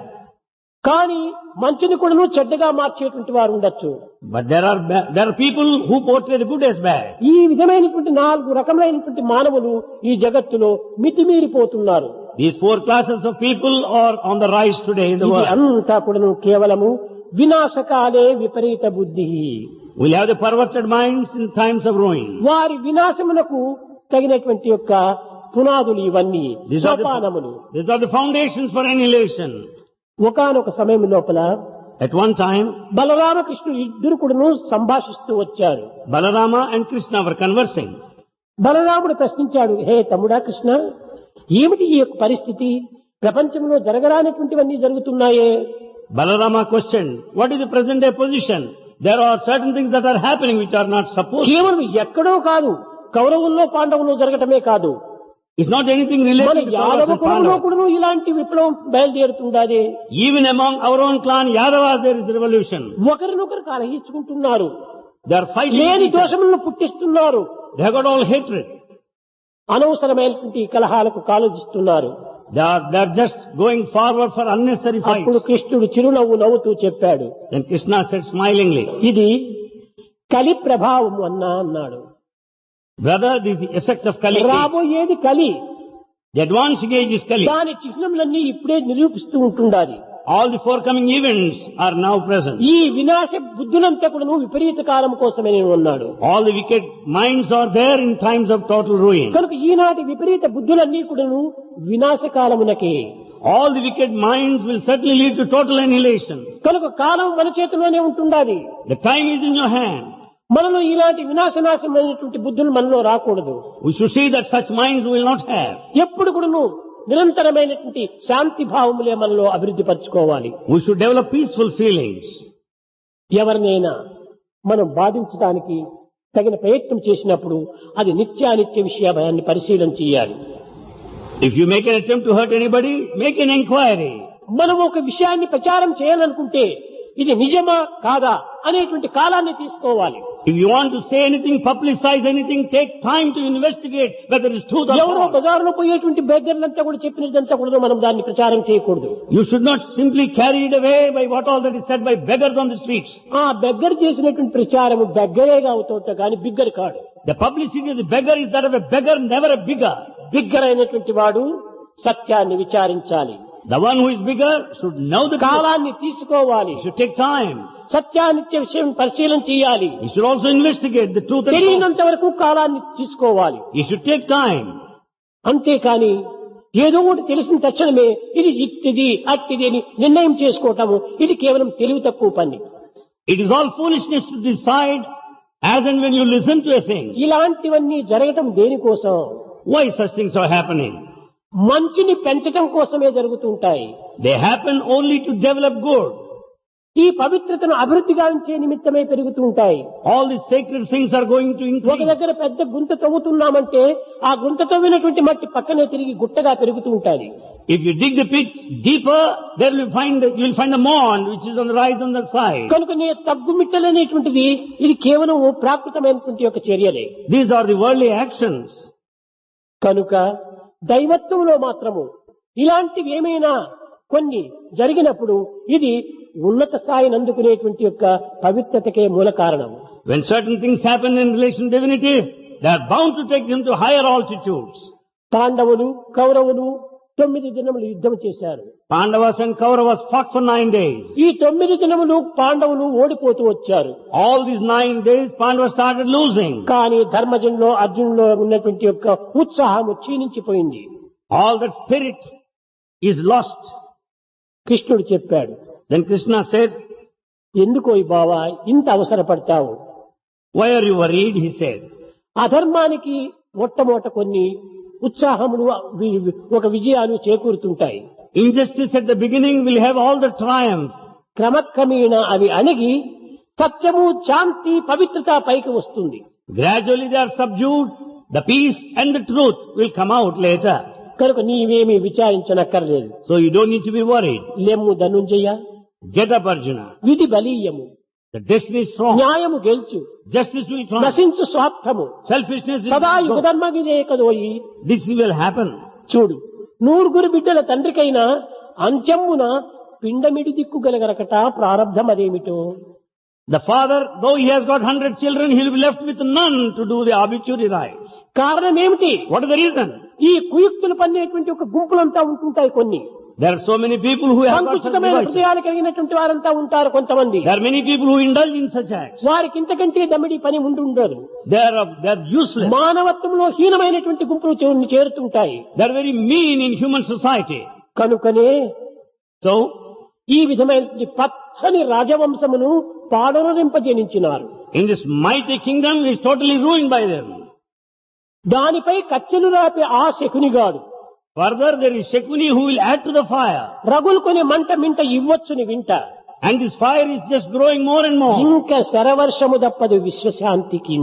కానీ మంచిని కూడాను చెడ్డగా మార్చేటువంటి వారు ఉండొచ్చు. But there are people who portray the good as bad. ఈ విధమైనటువంటి 4 రకములైనటువంటి మానవులు ఈ జగత్తులో మితిమీరిపోతున్నారు. These 4 classes of people are on the rise today in the ఇది world. అంతా కూడాను కేవలము వినాశకాలే విపరీత బుద్ధి. We'll have the perverted minds in times of ruin. వారి వినాశమునకు తగినటువంటి యొక్క పునాదులు ఇవన్నీ సోపానములు. These are the foundations for annihilation. ఒకానొక సమయం లోపల At one time, బలరామకృష్ణుడు ఇద్దరు కూడాను సంభాషిస్తూ వచ్చారు. Balarama and Krishna were conversing. బలరాముడు ప్రశ్నించాడు, హే తమ్ముడా కృష్ణ, ఏమిటి ఈ యొక్క పరిస్థితి? ప్రపంచంలో జరగరానటువంటివన్నీ జరుగుతున్నాయే. Balarama questioned, what is the present day position? There are certain things that are happening which are not supposed. కేవలం ఎక్కడో కాదు, కౌరవుల్లో పాండవుల్లో జరగటమే కాదు, It's not anything మన related to Kauravas Yadava and కులంలో Pandavas. కూడా ఇలాంటి విప్లవం బయలుదేరుతుండాలి. Even among our own clan, Yadavas, there is revolution. ఒకరినొకరు కలహించుకుంటున్నారు, They are fighting. లేని each other. దోషములను పుట్టిస్తున్నారు, They have got all hatred. అనవసరమైనటువంటి కలహాలకు కాలోచిస్తున్నారు. They are just going forward for unnecessary అప్పుడు fights. కృష్ణుడు చిరునవ్వు నవ్వుతూ చెప్పాడు, Then Krishna said smilingly, ఇది కలి ప్రభావం అన్నాడు. brother, this is the effect of Kali. రాబోయేది కలి, The advancing age is Kali. దాని చిహ్నములన్నీ ఇప్పుడే నిరూపిస్తూ ఉంటుండాలి. All the forthcoming events are now present. ఈ వినాశ బుద్ధులంతా కూడా విపరీత కాలం కోసమే నేను ఉన్నాడు. All the wicked minds are there in times of total ruin. కనుక ఈనాటి విపరీత బుద్ధులన్నీ కూడాను వినాశ కాలమునకే. All the wicked minds will certainly lead to total annihilation. కనుక కాలం మన చేతిలోనే ఉంటుండాలి. The time is in your hand. మనలో ఇలాంటి వినాశనాశమైనటువంటి బుద్ధులు మనలో రాకూడదు. We should see that such minds we will not have. ఎప్పుడు కూడాను నిరంతరమైనటువంటి శాంతి భావములే మనలో అభివృద్ధి పరచుకోవాలి. We should develop peaceful feelings. ఎవరినైనా మనం బాధించడానికి తగిన ప్రయత్నం చేసినప్పుడు అది నిత్యానిత్య విషయాన్ని పరిశీలన చేయాలి. If you make an attempt to hurt anybody, make an inquiry. మనం ఒక విషయాన్ని ప్రచారం చేయాలనుకుంటే ఇది నిజమా కాదా అనేటువంటి కాలాన్ని తీసుకోవాలి. If you want to say anything, publicize anything, take time to investigate whether it's truth or ఎవరో false. బజారులో పోయేటువంటి బెగ్గర్లంతా కూడా చెప్పినదంతా కూడా మనం దాన్ని ప్రచారం చేయకూడదు. You should not simply carry it away by what all that is said by beggars on the streets. ఆ బెగ్గర్ చేసినటువంటి ప్రచారం బెగ్గరేగా అవుతుంది కానీ బిగ్గర్ కాడు. The publicity of the beggar is that of a beggar, never a bigger. Bigger అయినటువంటి వాడు సత్యాన్ని విచారించాలి. The one who is bigger should know the truth. కాలాన్ని తీసుకోవాలి. He should take time. సత్యానిత్య విషయం పరిశీలన చేయాలి. He should also investigate the truth and false. తెలియనంత వరకు కాలాన్ని తీసుకోవాలి. He should take time. అంతేకాని ఏదో ఒకటి తెలిసిన తక్షణమే ఇది ఇట్టిది అట్టిది అని నిర్ణయం చేసుకోవటము ఇది కేవలం తెలివి తక్కువ పని. It is all foolishness to decide as and when you listen to a thing. ఇలాంటివన్నీ జరగటం దేనికోసం? Why such things are happening? మంచిని పెంచటం కోసమే జరుగుతుంటాయి. They happen only to develop good. ఈ పవిత్రతను అభివృద్ధి గావించే నిమిత్తమే పెరుగుతూ ఉంటాయి. All these sacred things are going to ఒక increase. దగ్గర పెద్ద గుంత తవ్వుతున్నామంటే ఆ గుంత తవ్వినటువంటి మట్టి పక్కనే తిరిగి గుట్టగా పెరుగుతూ ఉంటుంది. If you dig the pit deeper, there you will find a mound which is on the rise on the side. కనుక తగ్గుమిట్టలనేటువంటిది ఇది కేవలం ప్రాకృతమైనటువంటి యొక్క చర్యలే. These are the worldly actions. కనుక దైవత్వంలో మాత్రము ఇలాంటివి ఏమైనా కొన్ని జరిగినప్పుడు ఇది ఉన్నత స్థాయిని అందుకునేటువంటి యొక్క పవిత్రతకే మూల కారణం. When certain things happen in relation to divinity, they are bound to take them to higher altitudes. పాండవులు కౌరవులు 9 దినములు యుద్ధం చేశారు. Pandavas and Kauravas fought for 9 days. ఈ 9 దినములు పాండవులు ఓడిపోతూ వచ్చారు. All these 9 days, Pandavas started losing. కానీ ధర్మజంలో అర్జునులో ఉన్నటువంటి యొక్క ఉత్సాహము క్షీణించిపోయింది. All that spirit is lost. కృష్ణుడు చెప్పాడు, Then Krishna said, ఎందుకో ఈ బావా ఇంత అవసరపడతావు? why are you worried? He said. అధర్మానికి మొట్టమొదట కొన్ని ఉత్సాహములు ఒక విజయాలు చేకూరుతుంటాయి. Injustice at the beginning will have all the triumph. క్రమక్రమేణా అవి అణిగి సత్యము శాంతి పవిత్రత పైకి వస్తుంది. Gradually they are subdued. The peace and the truth will come out later. కనుక నీవేమీ విచారించనక్కర్లేదు. So you don't need to be worried. లెమ్ము ధనుంజయ, Get up, Arjuna. విధి బలీయము, The destiny is strong. న్యాయము గెలుచు, Justice will triumph. నశించు స్వార్థము, Selfishness is సదా gone. యుగధర్మగిదే కదోయి. This will happen. చూడు, 100 బిడ్డల తండ్రికైనా అంత్యమున పిండమిడి దిక్కు గలగరకట ప్రారబ్ధం అదేమిటో. The father, though he has got 100 children, he will be left with none to do the obituary rites. కారణం ఏమిటి? What is the reason? ఈ కుయుక్తులు పన్నేటువంటి ఒక గుంపులంతా ఉంటుంటాయి. కొన్ని There are so many people who have got such సంకుచితమైన devices. హృదయాలు కలిగినటువంటి వారంతా ఉంటారు కొంతమంది. There are many people who indulge in such acts. వారికి ఇంతకంటే దమ్మిడి పని ఉండదు. They are useless. మానవత్వంలో హీనమైనటువంటి గుంపులు చేరుతుంటాయి. They are very mean in human society. కనుకనే So, ఈ విధమైనటువంటి పచ్చని రాజవంశమును పాడరింపజేయించినారు. in this mighty kingdom is totally ruined by them. దానిపై కచ్చెలు రాపే ఆ శకునిగాడు Further, there is Shekuni who will add to the fire. రగులుకొని మంట మింట ఇవ్వచ్చుని వింట. And this fire is just growing more and more. ఇంకా శరవర్షము దప్పదు విశ్వశాంతికి.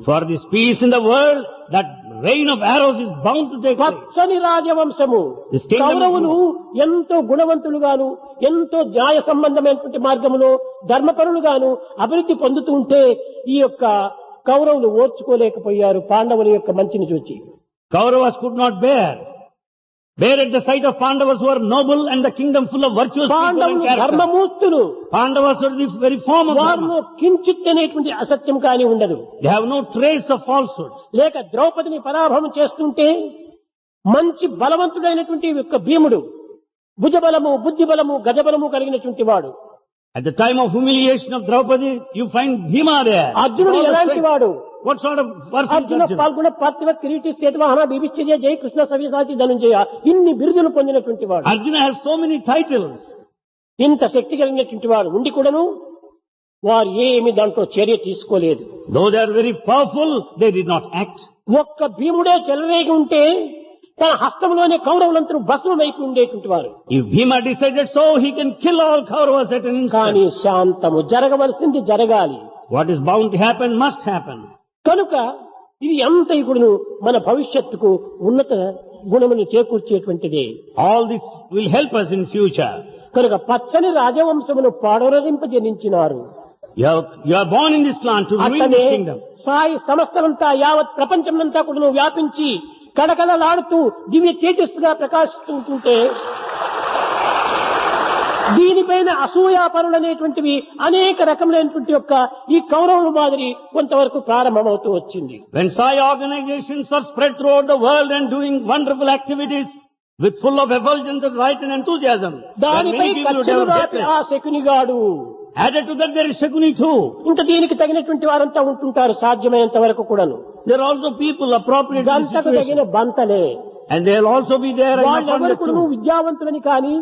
For this peace in the world, that rain of arrows is bound to take place. పచ్చని రాజవంశము. This kingdom of కౌరవులు ఎంతో గుణవంతులుగాను, ఎంతో న్యాయ సంబంధమైనటువంటి మార్గములో ధర్మపరులుగాను అభివృద్ధి పొందుతూ ఉంటే ఈ యొక్క కౌరవులు ఓర్చుకోలేకపోయారు పాండవుల యొక్క మంచిని చూచి. Kauravas could not bear at the sight of Pandavas who are noble and the kingdom full of virtuous people and పాండవులు character. ధర్మమూర్తులు. Pandavas are the very form of వారిలో dharma. కించిత్ అనేటువంటి అసత్యం కానీ ఉండదు. They have no trace of falsehood. లేక ద్రౌపదిని పరాభవం చేస్తుంటే మంచి బలవంతుడైనటువంటి యొక్క భీముడు భుజబలము, బుద్ధిబలము, గజబలము కలిగినటువంటి వాడు. At the time of humiliation of Draupadi, you find Bhima there. అర్జునుడు All the ఎలాంటి strength. వాడు? What sort of person is Arjuna Arjuna? పాల్గొన పార్థివ కిరీటి శ్వేతవాహన బిభిచ్చర్య జయ కృష్ణ సవ్యసాచి ధనుంజయ ఇన్ని బిరుదులు పొందినటువంటి వాడు. Arjuna has so many titles. ఇంత శక్తి కలిగినటువంటి వాడు ఉండి కూడాను వారు ఏమి దాంట్లో చర్య తీసుకోలేదు. Though they are very powerful, they did not act. ఒక్క భీముడే చెలరేగి ఉంటే తన హస్తంలోనే కౌరవులంతా భస్మమైపు ఉండేటువంటి వారు. If Bhima decided so, he can kill all Kauravas at an కానీ instant. శాంతము జరగవలసింది జరగాలి. What is bound to happen must happen. కనుక ఇది అంతైకుడును మన భవిష్యత్తుకు ఉన్నత గుణమును చేకూర్చేటువంటిదే. All this will help us in future. కనుక పచ్చని రాజవంశమును పాడరింపజనించినారు. You are born in this land to ruin అట్లనే this kingdom. సాయి సంస్థలంతా యావత్ ప్రపంచమంతా కూడా వ్యాపించి కడకడలాడుతూ దివ్య తేజస్సుగా ప్రకాశిస్తూ ఉంటుంటే దీనిపైన అసూయాపరులనేటువంటివి అనేక రకములైనటువంటి యొక్క ఈ కౌరవుల మాదిరి కొంతవరకు ప్రారంభమవుతూ వచ్చింది. When Sai organizations are spread throughout the world and doing wonderful activities with full of effulgence and right and enthusiasm, there are దానిపై many people who కచ్చెలు develop రాపి hatred. ఆ శకునిగాడు. Added to that, there is Shakuni too. ఇంకా దీనికి తగినటువంటి వారంతా ఉంటుంటారు సాధ్యమైనంత వరకు కూడాను. There are also people appropriate to the గంటకు తగిన situation. బంతలే. And they will also be there and upon the వాళ్ళెవరు కూడా truth. విద్యావంతులని కానీ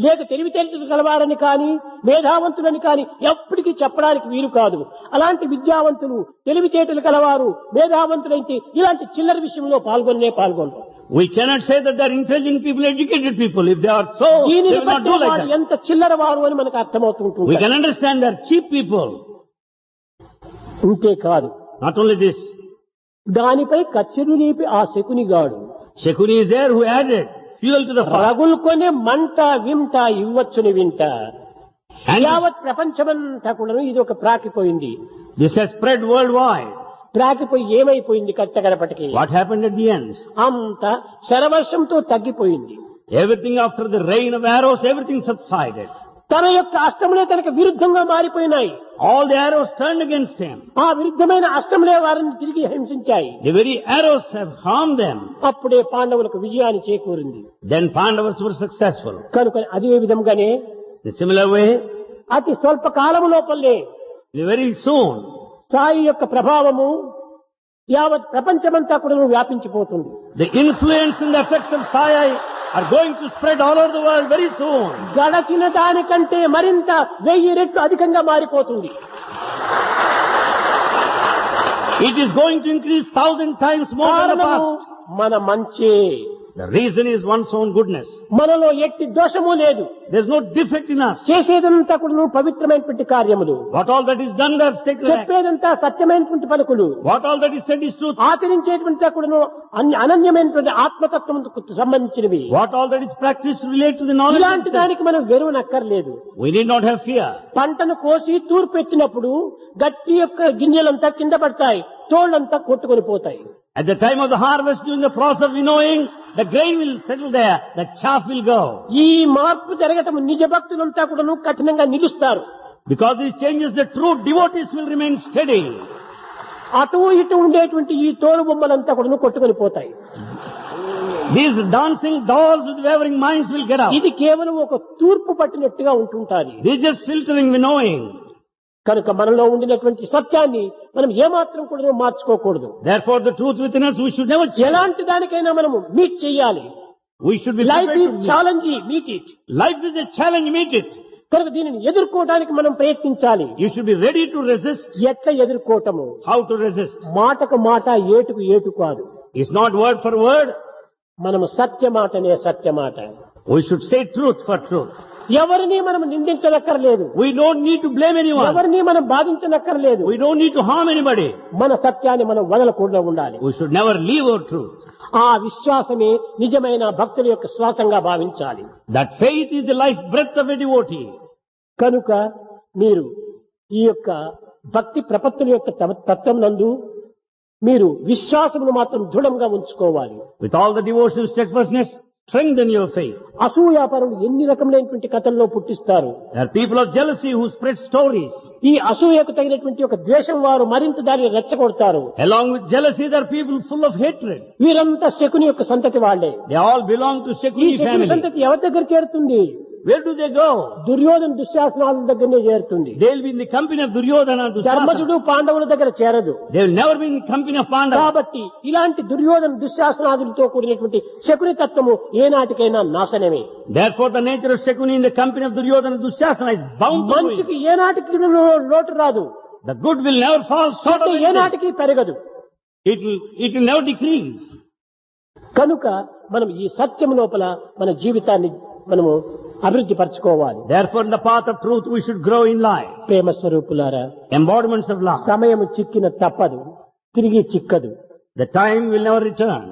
లేక తెలివితేటలు కలవారని కానీ మేధావంతులని కానీ ఎప్పటికీ చెప్పడానికి వీలు కాదు. అలాంటి విద్యావంతులు తెలివితేటలు కలవారు మేధావంతులైతే ఇలాంటి చిల్లర విషయంలో పాల్గొనరు. We cannot say that they are intelligent people, educated people. If they are so, they దీనిని will not బట్టి do like వారు that. ఎంత చిల్లర వారు అని మనకు అర్థమవుతుంటుంది. We can understand they are cheap people. ఇంతే కాదు, Not only this, దానిపై కచ్చెలు లేపి ఆ శకునిగాడు Shakuni is there who added fuel to the fire. రగులుకొనే మంట వింట ఇవ్వచ్చుని వింట. And యావత్ ప్రపంచమంతా కూడా ఇది ఒక ప్రాకిపోయింది. this has spread worldwide. ప్రాకిపోయి ఏమైపోయింది కట్టగడపటికి? What happened at the end? అంత శరవర్షంతో తగ్గిపోయింది. Everything after the rain of arrows, everything subsided. తన యొక్క అష్టములే తనకు విరుద్ధంగా మారిపోయినాయి. All the arrows turned against him. ఆ విరుద్ధమైన అష్టములే వారిని తిరిగి హింసించాయి. The very arrows have harmed them. అప్పుడే పాండవులకు విజయాన్ని చేకూరింది. Then Pandavas were successful. కనుక అదే విధంగానే In a similar way, అతి స్వల్ప కాలము లోపలే very soon, సాయి యొక్క ప్రభావము యావత్ ప్రపంచమంతా కూడా వ్యాపించిపోతుంది. the influence and the effects of Sai are going to spread all over the world very soon. గడచిన దానికంటే మరింత 1000 రెట్లు అధికంగా మారిపోతుంది. It is going to increase 1,000 times more than the కారణము past. మన మంచే. The reason is one's own goodness. మనలో ఎట్టి దోషము లేదు. There's no defect in us. చేసేదంతా కూడా పవిత్రమైనటువంటి కార్యములు. What all that is done, that's sacred. చెప్పేదంతా సత్యమైనటువంటి పలుకులు. What all that is said is truth. ఆచరించేటువంటి కూడా అనన్యమైనటువంటి ఆత్మతత్వముకు సంబంధించినవి. What all that is practiced relate to the knowledge. ఇలాంటి దానికి మనం వెరువనక్కర్లేదు. We need not have fear. పంటను కోసి తూర్పు ఎత్తినప్పుడు గట్టి యొక్క గింజలంతా కింద పడతాయి, తోళ్లంతా కొట్టుకొని పోతాయి. At the time of the harvest, during the process of winnowing, the grain will settle there, the chaff will go. ఈ మార్పు జరగటం నిజ భక్తులంతా కూడా కఠినంగా నిలుస్తారు. Because these changes, the true devotees will remain steady. అటు ఇటు ఉండేటువంటి ఈ తోలు బొమ్మలంతా కూడా కొట్టుకొని పోతాయి. These dancing dolls with wavering minds will get up. ఇది కేవలం ఒక తూర్పు పట్టినట్టుగా ఉంటుంటారు. This is just filtering winnowing. కనుక మనలో ఉండినటువంటి సత్యాన్ని మనం ఏమాత్రం కూడా మార్చుకోకూడదు. Therefore, the truth within us, we should never change. ఎలాంటి దానికైనా మనము మీట్ చేయాలి. We should be life prepared is to meet. Challenge, meet it. Life is a challenge, meet it. కనుక దీనిని ఎదుర్కోవడానికి మనం ప్రయత్నించాలి. You should be ready to resist. ఎట్లా ఎదుర్కోవటము? How to resist? మాటకు మాట, ఏటుకు ఏటు కాదు. It's not word for word. మనము సత్యమాటనే సత్యమాట. We should say truth for truth. ఎవరిని మనం నిందించనక్కర్లేదు. We don't need to blame anyone. ఎవరిని మనం బాధించనక్కర్లేదు. We don't need to harm anybody. మన సత్యాన్ని మనం వదలకుండా ఉండాలి. We should never leave our truth. ఆ విశ్వాసమే నిజమైన భక్తుల యొక్క శ్వాసంగా భావించాలి. That faith is the life breath of a devotee. కనుక మీరు ఈ యొక్క భక్తి ప్రపత్తుల యొక్క తత్వం నందు మీరు విశ్వాసమును మాత్రం దృఢంగా ఉంచుకోవాలి. With all the devotion, steadfastness, strengthen your faith. అసూయాపరులు ఎన్ని రకములైనటువంటి కథల్లో పుట్టిస్తారు. There are people of jealousy who spread stories. ఈ అసూయకు తగినటువంటి ఒక ద్వేషం వారు మరింత దాన్ని రెచ్చగొడతారు. Along with jealousy, there are people full of hatred. వీరంతా శకుని యొక్క సంతతి వాళ్లే. They all belong to ఈ Shakuni శకుని family. సంతతి ఎవరి దగ్గర చేరుతుంది? Where do they go? Duryodhana దుశ్శాసనాల దగ్గరనే చేరుతుంది. They will be in the company of Duryodhana and Dushasana. ధర్మజుడు పాండవుల దగ్గర చేరదు. They will never be in the company of Pandava. కాబట్టి ఇలాంటి దుర్యోధన దుశ్శాసనాదులతో కూడినటువంటి శకుని తత్వము ఏనాటికైనా నాశనమే. Therefore, the nature of Shakuni in the company of Duryodhana and Dushasana is bound to ruin. మంచికి ఏనాటికి లోటు రాదు. The good will never fall short of it. ఏనాటికి పెరగదు. It will never decrease. కనుక మనం ఈ సత్యం లోపల మన జీవితాన్ని మనము అభివృద్ధి పరచుకోవాలి. Therefore, in the path of truth, we should grow in life. ప్రేమ స్వరూపులారా, Embodiments of love. సమయం చిక్కిన తప్పదు, తిరిగి చిక్కదు. The time will never return.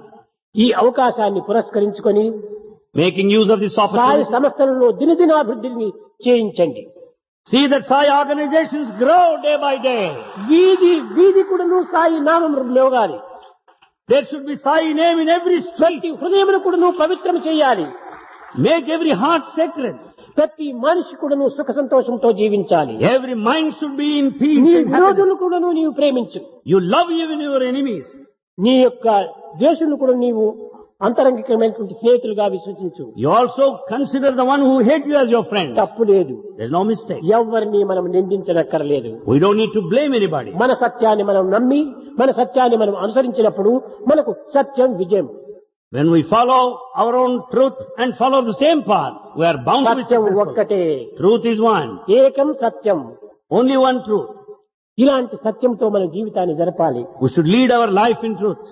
ఈ అవకాశాన్ని పురస్కరించుకొని Making use of this Sai opportunity. సంస్థలలో దినదినాభివృద్ధిని చేయించండి. See that Sai organizations grow day by day. వీధి కూడాను సాయి నామం మ్రోగాలి. There should be Sai name in every street. ప్రతి హృదయమును కూడాను పవిత్రం చేయాలి. Make every heart sacred. ప్రతి మనిషి కూడాను సుఖ సంతోషంతో జీవించాలి. Every mind should be in peace నీ and happiness. విరోధులను కూడాను నీవు ప్రేమించు. You love even your enemies. నీ యొక్క ద్వేషులను కూడా నీవు అంతరంగికమైనటువంటి స్నేహితులుగా విశ్వసించు. You also consider the one who hate you as your friend. తప్పు లేదు. There's no mistake. ఎవరిని మనం నిందించనక్కర్లేదు. We don't need to blame anybody. మన సత్యాన్ని మనం నమ్మి మన సత్యాన్ని మనం అనుసరించినప్పుడు మనకు సత్యం విజయం. When we follow our own truth and follow the same path, we are bound to be Satyam successful. ఒక్కటే. Truth is one. ఏకం సత్యం. Only one truth. ఇలాంటి సత్యంతో మన జీవితాన్ని జరపాలి. We should lead our life in truth.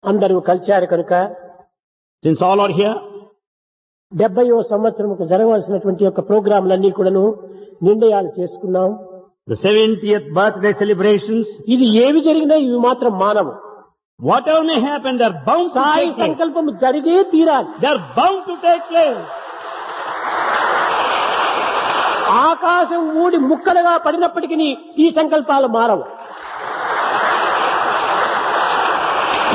అందరూ కలిశారు కనుక Since all are here, 70వ సంవత్సరంకు జరగవలసినటువంటి యొక్క ప్రోగ్రాంలన్నీ కూడాను నిర్ణయాలు చేసుకున్నాం. the 70th birthday celebrations, ఇది ఏవి జరిగినా ఇవి మాత్రం మానవు. whatever may happen, they are bound to Sai take place. సంకల్పం జరిగే తీరాలి. They are bound to take place. ఆకాశం ఊడి ముక్కలుగా పడినప్పటికీ ఈ సంకల్పాలు మారవు.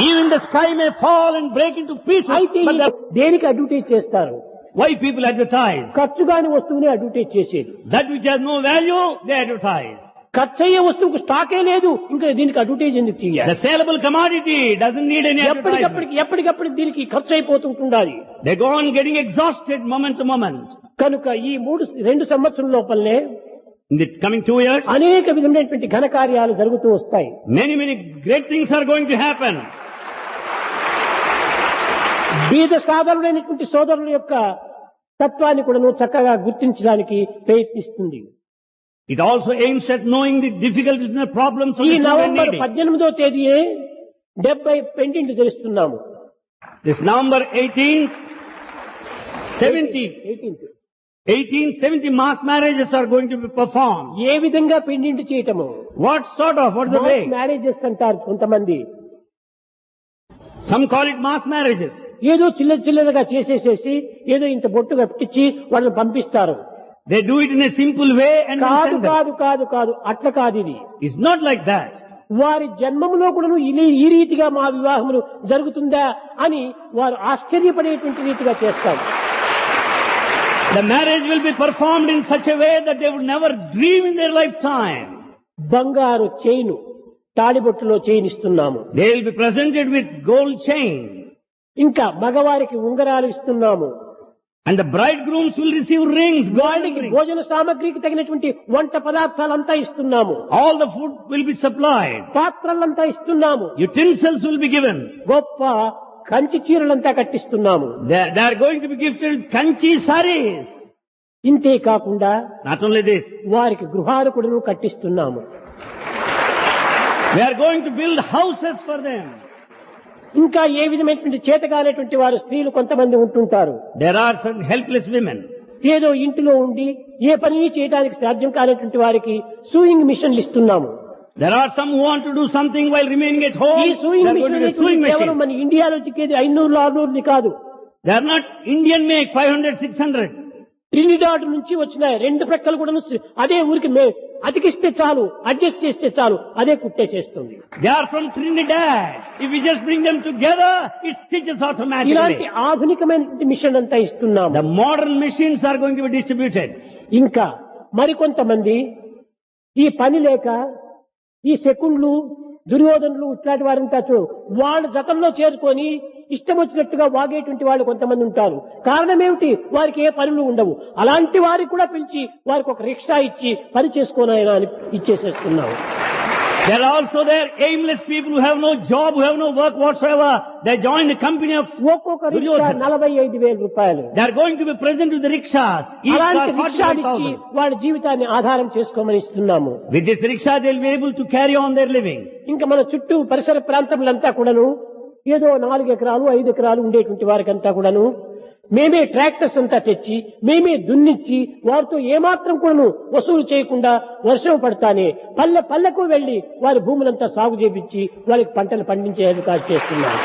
Even the sky may fall and break into pieces. అయితే But దేనికి అడ్వర్టైజ్ చేస్తారు? why people advertise? ఖర్చు కాని వస్తువుని అడ్వర్టైజ్ చేసేది. That which has no value, they advertise. ఖర్చు అయ్యే వస్తువుకు స్టాకే లేదు, ఇంకా దీనికి అడ్వర్టైజ్ ఎందుకు చేయాలి? The saleable commodity doesn't need any advertisement. ఎప్పటికప్పుడు దీనికి ఖర్చు అయిపోతుంటుండాలి. They go on getting exhausted moment to moment. కనుక ఈ 2 సంవత్సరం లోపలనే In the coming 2 years, అనేక విధమైనటువంటి ఘనకార్యాలు జరుగుతూ వస్తాయి. many great things are going to happen. బీద సాధారణమైనటువంటి సోదరుల యొక్క తత్వాన్ని కూడా చక్కగా గుర్తించడానికి ప్రయత్నిస్తుంది. It also aims at knowing the difficulties and the problems of ఈ the poor and November needy. 18వ తేదీయే 70 పెండింట్ చేస్తున్నాము. This November 18th, 1870 mass marriages are going to be performed. ఏ విధంగా పెండింటి చేయటము? What sort of? What is the way? Marriages అంటారు కొంతమంది. Some call it mass marriages. ఏదో చిల్లరగా చేసేసేసి ఏదో ఇంత బొట్టు కట్టించి వాళ్ళని పంపిస్తారు. They do it in a simple way and then కాదు send them. కాదు కాదు కాదు అట్లా కాదు ఇది. It's not like that. వారి జన్మములో కూడా ఈ రీతిగా మా వివాహములు జరుగుతుందా అని వారు ఆశ్చర్యపడేటువంటి రీతిగా చేస్తారు. The marriage will be performed in such a way that they would never dream in their lifetime. బంగారు చైను తాడిబొట్టులో చైన్ ఇస్తున్నాము. They will be presented with gold chain. ఇంకా మగవారికి ఉంగరాలు ఇస్తున్నాము. And the bridegrooms will receive rings, golden వాళ్ళకి rings. భోజన సామగ్రికి తగినటువంటి వంట పదార్థాలంతా ఇస్తున్నాము. All the food will be supplied. పాత్రలంతా ఇస్తున్నాము. Utensils will be given. గొప్ప Kanchi చీరలంతా కట్టిస్తున్నాము. They are going to be gifted kanchi saris. ఇంతే కాకుండా Not only this, వారికి గృహాలు కూడా కట్టిస్తున్నాము. we are going to build houses for them. ఇంకా ఏ విధమైనటువంటి చేతగానేటువంటి వారు స్త్రీలు కొంతమంది ఉంటుంటారు. There are some helpless women. ఏదో ఇంటిలో ఉండి ఏ పని చేయడానికి సాధ్యం కానటువంటి వారికి సూయింగ్ మిషన్లు ఇస్తున్నాము. There are some who want to do something while remaining at home. ఈ They sewing are going to be sewing machine కేవలం machines. మన ఇండియాలో చిక్కేది 500-600 కాదు. They are not Indian make 500-600. Trinidad నుంచి వచ్చినాయి. రెండు ప్రక్కలు కూడా అదే ఊరికి అతికిస్తే చాలు, అడ్జస్ట్ చేస్తే చాలు, అదే కుట్టేసేస్తుంది. They are from Trinidad. If we just bring them together, it stitches ఇలాంటి automatically. ఆధునికమైన మిషన్ అంతా ఇస్తున్నాము. The modern machines are going to be distributed. ఇంకా మరికొంతమంది ఈ పని లేక ఈ శకుండ్లు దుర్యోధనులు ఇట్లాంటి వారంతా వాళ్ళ జతంలో చేరుకొని ఇష్టం వచ్చినట్టుగా వాగేటువంటి వాళ్ళు కొంతమంది ఉంటారు. కారణం ఏమిటి? వారికి ఏ పనులు ఉండవు. అలాంటి వారికి కూడా పిలిచి వారికి ఒక రిక్షా ఇచ్చి పని చేసుకోనాయన అని ఇచ్చేసేస్తున్నాము. There are also there aimless people who have no job, who have no work whatsoever. They join the company of ఒక్కొక్క రిక్షా Duryodhana. 45,000 రూపాయలు. They are going to be present to the rickshaws. Each అలాంటి car రిక్షాలు ఇచ్చి 45,000. వాళ్ళ జీవితాన్ని ఆధారం చేసుకోమని ఇస్తున్నాము. With this rickshaw, they will be able to carry on their living. ఇంకా మన చుట్టూ పరిసర ప్రాంతములంతా కూడాను ఏదో 4 ఎకరాలు 5 ఎకరాలు ఉండేటువంటి వారికంతా కూడాను మేమే ట్రాక్టర్స్ అంతా తెచ్చి మేమే దున్నిచ్చి వారితో ఏమాత్రం కూడాను వసూలు చేయకుండా వర్షం పడతానే పల్లెకు వెళ్లి వారి భూములంతా సాగు చేపించి వారికి పంటలు పండించే అధికారం చేస్తున్నారు.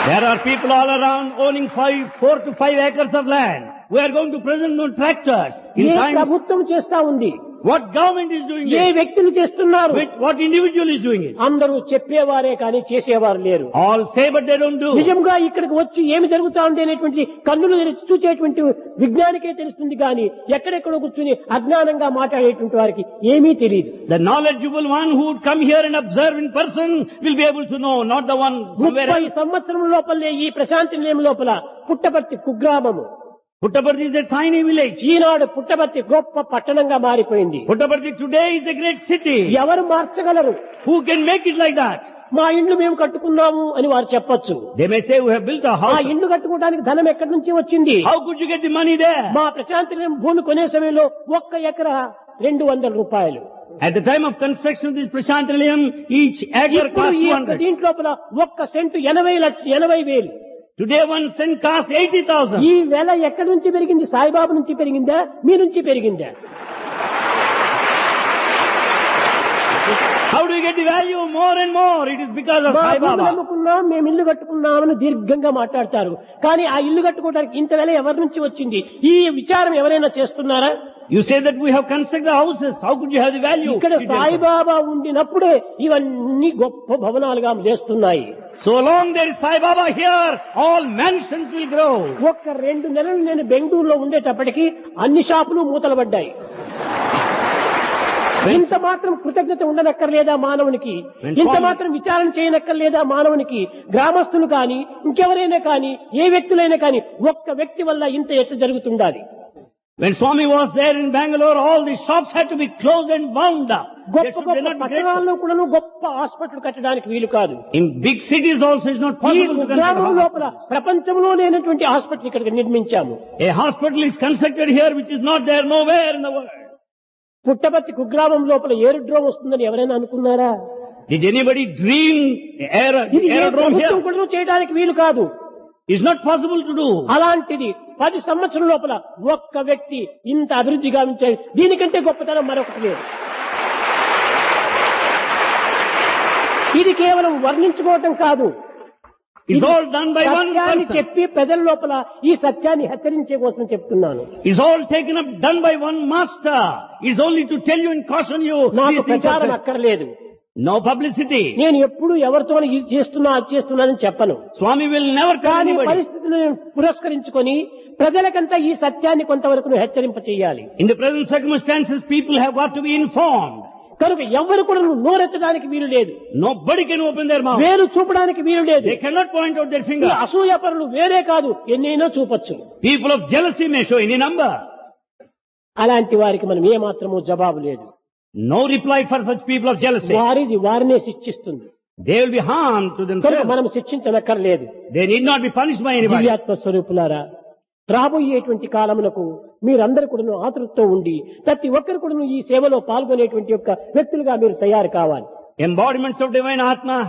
There are people all around owning 4 to 5 acres of land. We are going to present on tractors. In A time, ప్రభుత్వం చేస్తా ఉంది? what government is doing A it? వ్యక్తులు చేస్తున్నారు? What individual is doing it? అందరూ చెప్పేవారే కానీ చేసేవారు లేరు. All say but they don't do. నిజంగా ఇక్కడికి వచ్చి ఏమి జరుగుతా ఉంది అనేటువంటి కన్నులు తెరిచి చూచేటువంటి విజ్ఞానికే తెలుస్తుంది కానీ ఎక్కడెక్కడో కూర్చుని అజ్ఞానంగా మాట్లాడేటువంటి వారికి ఏమీ తెలియదు. The knowledgeable one who would come here and observe in person will be able to know, not the one somewhere 30 else. సంవత్సరం లోపలే ఈ ప్రశాంతి నిలయం లోపల Puttaparthi కుగ్రామము Puttaparthi is a tiny village. ఈనాడు పుట్టపర్తి గొప్ప పట్టణంగా మారిపోయింది. Puttaparthi today is a great city. ఎవరు మార్చగలరు? Who can make it like that? మా ఇండ్లు మేము కట్టుకున్నాము అని వారు చెప్పొచ్చు. They may say we have built a ఆ house. ఇండ్లు కట్టుకోవడానికి ధనం ఎక్కడి నుంచి వచ్చింది? How could you get the money there? మా ప్రశాంతి నిలయం భూమి కొనే సమయంలో 1 ఎకరా 200 రూపాయలు. At the time of construction of this Prashantalayam, each acre ఇప్పుడు cost ఈ యొక్క 200. దీంట్లోపల 1 సెంటు 80,000. Today 1 cent costs 80,000. ఈ వెల ఎక్కడి నుంచి పెరిగింది? సాయిబాబు నుంచి పెరిగిందా? మీ నుంచి పెరిగిందా? How do you get the value more and more? It is because of మా Sai భూములు Baba. అమ్ముకున్నాం, మేము ఇల్లు కట్టుకున్నామని దీర్ఘంగా మాట్లాడతారు. కానీ ఆ ఇల్లు కట్టుకోవడానికి ఇంత వెల ఎవరి నుంచి వచ్చింది? ఈ విచారం ఎవరైనా చేస్తున్నారా? You say that we have constructed houses. How could you have the value? ఇక్కడ సాయిబాబా ఉండినప్పుడే ఇవన్నీ గొప్ప భవనాలుగా చేస్తున్నాయి. So long there is Sai Baba here, all mansions will grow. 2 నెలలు నేను బెంగళూరులో ఉండేటప్పటికి అన్ని షాపులు మూతలు పడ్డాయి. ఇంత మాత్రం కృతజ్ఞత ఉండనక్కర్లేదా మానవునికి? ఇంత మాత్రం విచారణ చేయనక్కర్లేదా మానవునికి? గ్రామస్తులు కానీ ఇంకెవరైనా కానీ ఏ వ్యక్తులైనా కానీ ఒక్క వ్యక్తి వల్ల ఇంత ఎట్లా జరుగుతుండాలి? When Swami was there in Bangalore, all the shops had to be closed and wound up. గొప్ప గొప్ప పట్టణాల్లో కూడా గొప్ప హాస్పిటల్ కట్టడానికి వీలు కాదు. In big cities also it's not ఈ possible to construct గ్రామం a లోపల hospital. ప్రపంచంలో లేనటువంటి హాస్పిటల్ ఇక్కడ నిర్మించాము. A hospital is constructed here which is not there nowhere in the world. Puttaparthi కుగ్రామం లోపల ఏరోడ్రోమ్ వస్తుందని ఎవరైనా అనుకున్నారా? Did anybody dream ఇది ఏ aerodrome ప్రభుత్వం here? కూడా చేయడానికి వీలు కాదు. It's not possible to do. అలాంటిది 10 సంవత్సరాల లోపల ఒక్క వ్యక్తి ఇంత అభివృద్ధి గావించాడు. దీనికంటే గొప్పతనం మరొకటి లేదు. ఇది కేవలం వర్ణించుకోవటం కాదు. It's all done by one సత్యాన్ని person. చెప్పి ప్రజల లోపల ఈ సత్యాన్ని హెచ్చరించే కోసం చెప్తున్నాను. It's all taken up, done by one master. It's only to tell you and caution you. నాకు These things are ప్రచారం said. అక్కర్లేదు. No publicity. నేను ఎప్పుడు ఎవరితో ఇది చేస్తున్నా అది చేస్తున్నానని చెప్పను. Swami will never tell కానీ anybody. పరిస్థితులను పురస్కరించుకొని ప్రజలకంతా ఈ సత్యాన్ని కొంతవరకు హెచ్చరింప చేయాలి. In the present circumstances, people have got to be informed. కనుక ఎవరు కూడా నోరెత్తడానికి వీలు లేదు. Nobody can open their mouth. వేలు చూపడానికి వీలు లేదు. They cannot point out their ఈ finger. అసూయపరులు వేరే కాదు, ఎన్నైనా చూపొచ్చు. People of jealousy may show any number. అలాంటి వారికి మనం ఏమాత్రము జవాబు లేదు. No reply for such people of jealousy. వారిది వారినే శిక్షిస్తుంది. They will be harmed to కనుక themselves. మనం శిక్షించనక్కర్లేదు. They need not be punished by anybody. దివ్యాత్మ స్వరూపులారా, రాబోయేటువంటి కాలమునకు మీరందరూ కూడా ఆతృతతో ఉండి ప్రతి ఒక్కరు కూడా ఈ సేవలో పాల్గొనేటువంటి యొక్క వ్యక్తులుగా మీరు తయారు కావాలి. Embodiments of divine Atma,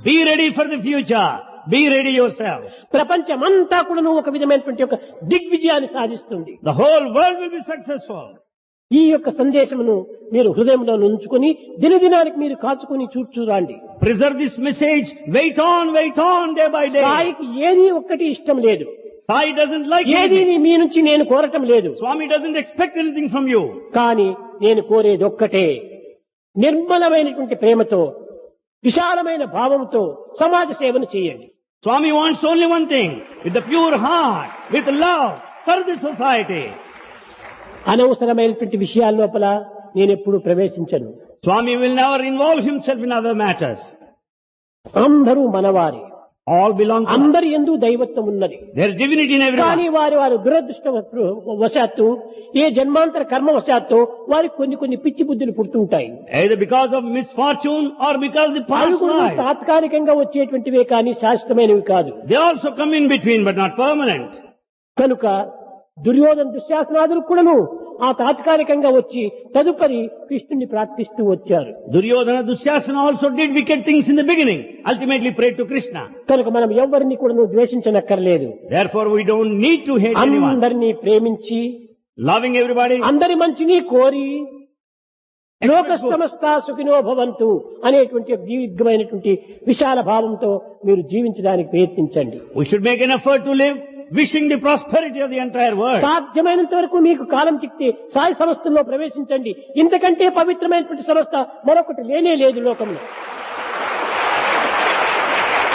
be ready for the future. Be ready yourself. ప్రపంచమంతా కూడా ఒక విధమైనటువంటి యొక్క దిగ్విజయాన్ని సాధిస్తుంది. The whole world will be successful. ఈ యొక్క సందేశమును మీరు హృదయంలో ఉంచుకొని దినదినానికి మీరు కాచుకొని చూడండి. Preserve this message. Wait on day by day. సాయికి ఏది ఒక్కటి ఇష్టం లేదు. Sai doesn't like ఏది anything. మీ నుంచి నేను కోరటం లేదు. Swami doesn't expect anything from you. కానీ నేను కోరేది ఒక్కటే, నిర్మలమైనటువంటి ప్రేమతో విశాలమైన భావంతో సమాజ సేవను చేయండి. Swami wants only one thing. With the pure heart, with love, serve the society. అనవసరమైనటువంటి విషయాల లోపల నేను ఎప్పుడు ప్రవేశించను. Swami will never involve himself in other matters. అందరూ మనవారి, All belong to us. అందరి యందు దైవత్వం ఉన్నది. There is divinity in కానీ everyone. వారి దురదృష్టవశాత్తు ఏ జన్మాంతర కర్మ వశాత్తు వారికి కొన్ని పిచ్చి బుద్ధులు పుడుతుంటాయి. Either because of misfortune or because the అవి past కూడా life. తాత్కాలికంగా వచ్చేటువంటివే కానీ శాశ్వతమైనవి కాదు. They also come in between but not permanent. కనుక దుర్యోధన దుశ్శాసనాదులు కూడాను ఆ తాత్కాలికంగా వచ్చి తదుపరి కృష్ణుని ప్రార్థిస్తూ వచ్చారు. Duryodhana, Dusyasana also did wicked things in the beginning. Ultimately prayed to Krishna. కనుక మనం ఎవరిని కూడా ద్వేషించనక్కర్లేదు. Therefore we don't need to hate anyone. అందరినీ ప్రేమించి Loving everybody. అందరి మంచిని కోరి లోక సమస్త సుఖినో భవంతు అనేటువంటి దీర్ఘమైనటువంటి విశాల భావంతో మీరు జీవించడానికి ప్రయత్నించండి. We should make an effort to live wishing the prosperity of the entire world. సాధ్యమైనంత వరకు మీకు కాలం చిక్తే సాయి సంస్థల్లో ప్రవేశించండి. ఇంతకంటే పవిత్రమైనటువంటి సంస్థ మరొకటి లేనే లేదు లోకంలో.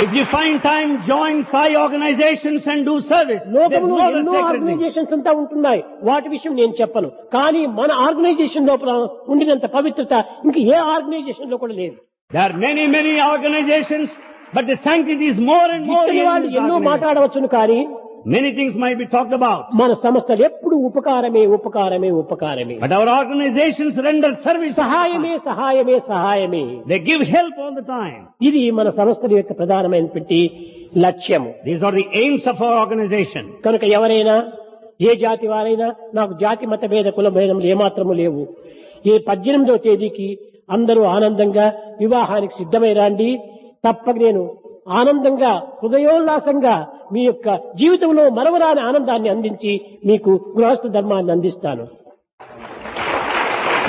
If you find time, join Sai organizations and do service. There's లోకంలో no other ఎన్నో sacred thing. ఆర్గనైజేషన్స్ అంతా ఉంటున్నాయి, వాటి విషయం నేను చెప్పను. కానీ మన ఆర్గనైజేషన్ లోపల ఉండినంత పవిత్రత ఇంక ఏ ఆర్గనైజేషన్ లో కూడా లేదు. There are many organizations, but the sanctity is more and more. ఇక్కడి వాళ్ళు in this ఎన్నో organization. మాట్లాడవచ్చును, కానీ Many things might be talked about. మన సంస్థలు ఎప్పుడు ఉపకారమే ఉపకారమే ఉపకారమే, But our organizations render service. సహాయమే సహాయమే సహాయమే. They give help all the time. ఇది మన సంస్థల యొక్క ప్రధానమైనటువంటి లక్ష్యము. These are the aims of our organization. కనుక ఎవరైనా ఏ జాతి వారైనా, నాకు జాతి మత భేద కుల భేదములు ఏమాత్రము లేవు. ఏ 18వ తేదీకి అందరూ ఆనందంగా వివాహానికి సిద్ధమై రండి. తప్పక నేను ఆనందంగా హృదయోల్లాసంగా మీ యొక్క జీవితంలో మరవరాని ఆనందాన్ని అందించి మీకు గృహస్థ ధర్మాన్ని అందిస్తాను.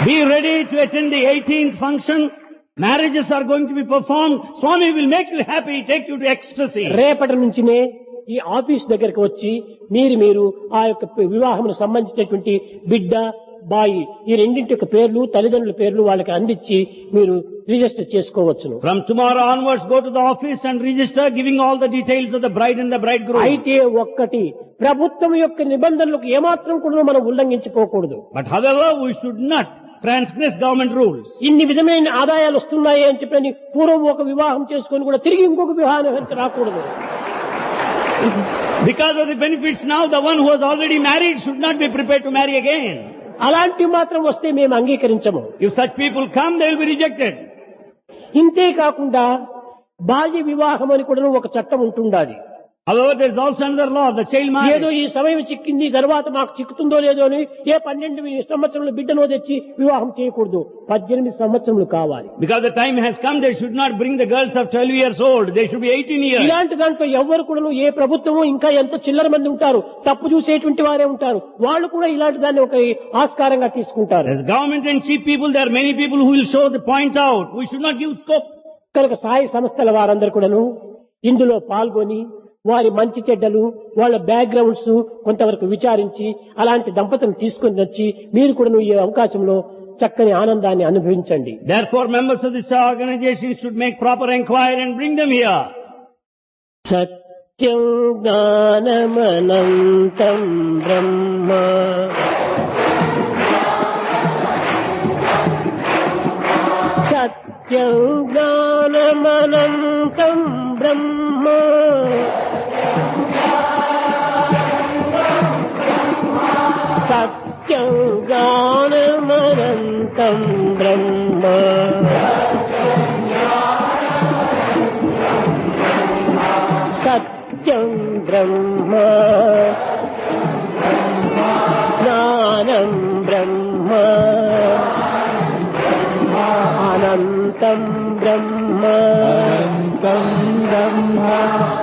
Be ready to attend the 18th function. Marriages are going to be performed. Swami will make you happy, take you to ecstasy. రేపటి నుంచినే ఈ ఆఫీస్ దగ్గరికి వచ్చి మీరు ఆ యొక్క వివాహమును సంబంధించినటువంటి బిడ్డ బాయి ఈ రెండింటి యొక్క పేర్లు, తల్లిదండ్రుల పేర్లు వాళ్ళకి అందించి మీరు రిజిస్టర్ చేసుకోవచ్చును. From tomorrow onwards, go to the office and register, giving all the details of the bride and the bridegroom. అయితే ఒక్కటి, ప్రభుత్వం యొక్క నిబంధనలకు ఏమాత్రం కూడా మనం ఉల్లంఘించుకోకూడదు. But however, we should not transgress government rules. ఇన్ని విధమైన ఆదాయాలు వస్తున్నాయి అని చెప్పని పూర్వం ఒక వివాహం చేసుకొని కూడా తిరిగి ఇంకొక వివాహం రాకూడదు. Because of the benefits now, the one who was already married should not be prepared to marry again. అలాంటి మాత్రం వస్తే మేము అంగీకరించము. If such people come, they will be rejected. ఇంతే కాకుండా బాల్య వివాహం అని కూడా ఒక చట్టం ఉంటుండాలి. However, there is also another law, the child ఏదో marriage. ఈ సమయం చిక్కింది తర్వాత మాకు చిక్కుతుందో లేదో అని 12 సంవత్సరముల బిడ్డనో తెచ్చి వివాహం చేయకూడదు. 18 సంవత్సరములు కావాలి. Because the time has come, they should not bring the girls of 12 years old. They should be 18 years. ఇలాంటి దాంట్లో ఎవ్వరు కూడా ఏ ప్రభుత్వము ఇంకా ఎంత చిల్లర మంది ఉంటారు, తప్పు చూసేటువంటి వారే ఉంటారు. వాళ్ళు కూడా ఇలాంటి దాన్ని ఒక ఆస్కారంగా తీసుకుంటారు. As government and cheap people, there are many people who will show the point out. We should not give scope. కనుక సాయి సంస్థల వారందరూ కూడాను ఇందులో పాల్గొని వారి మంచి చెడ్డలు, వాళ్ళ బ్యాక్గ్రౌండ్స్ కొంతవరకు విచారించి అలాంటి దంపతులను తీసుకుని వచ్చి మీరు కూడా ఈ అవకాశంలో చక్కని ఆనందాన్ని అనుభవించండి. Therefore, members of this organization should make proper inquiry and bring them here. సత్యం జ్ఞానమనంతం బ్రహ్మ సత్యం జ్ఞానమనంతం బ్రహ్మ సత్యం జ్ఞానమనంతం బ్రహ్మ సత్యం బ్రహ్మ జ్ఞానం బ్రహ్మ అనంతం బ్రహ్మ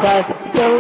సత్యం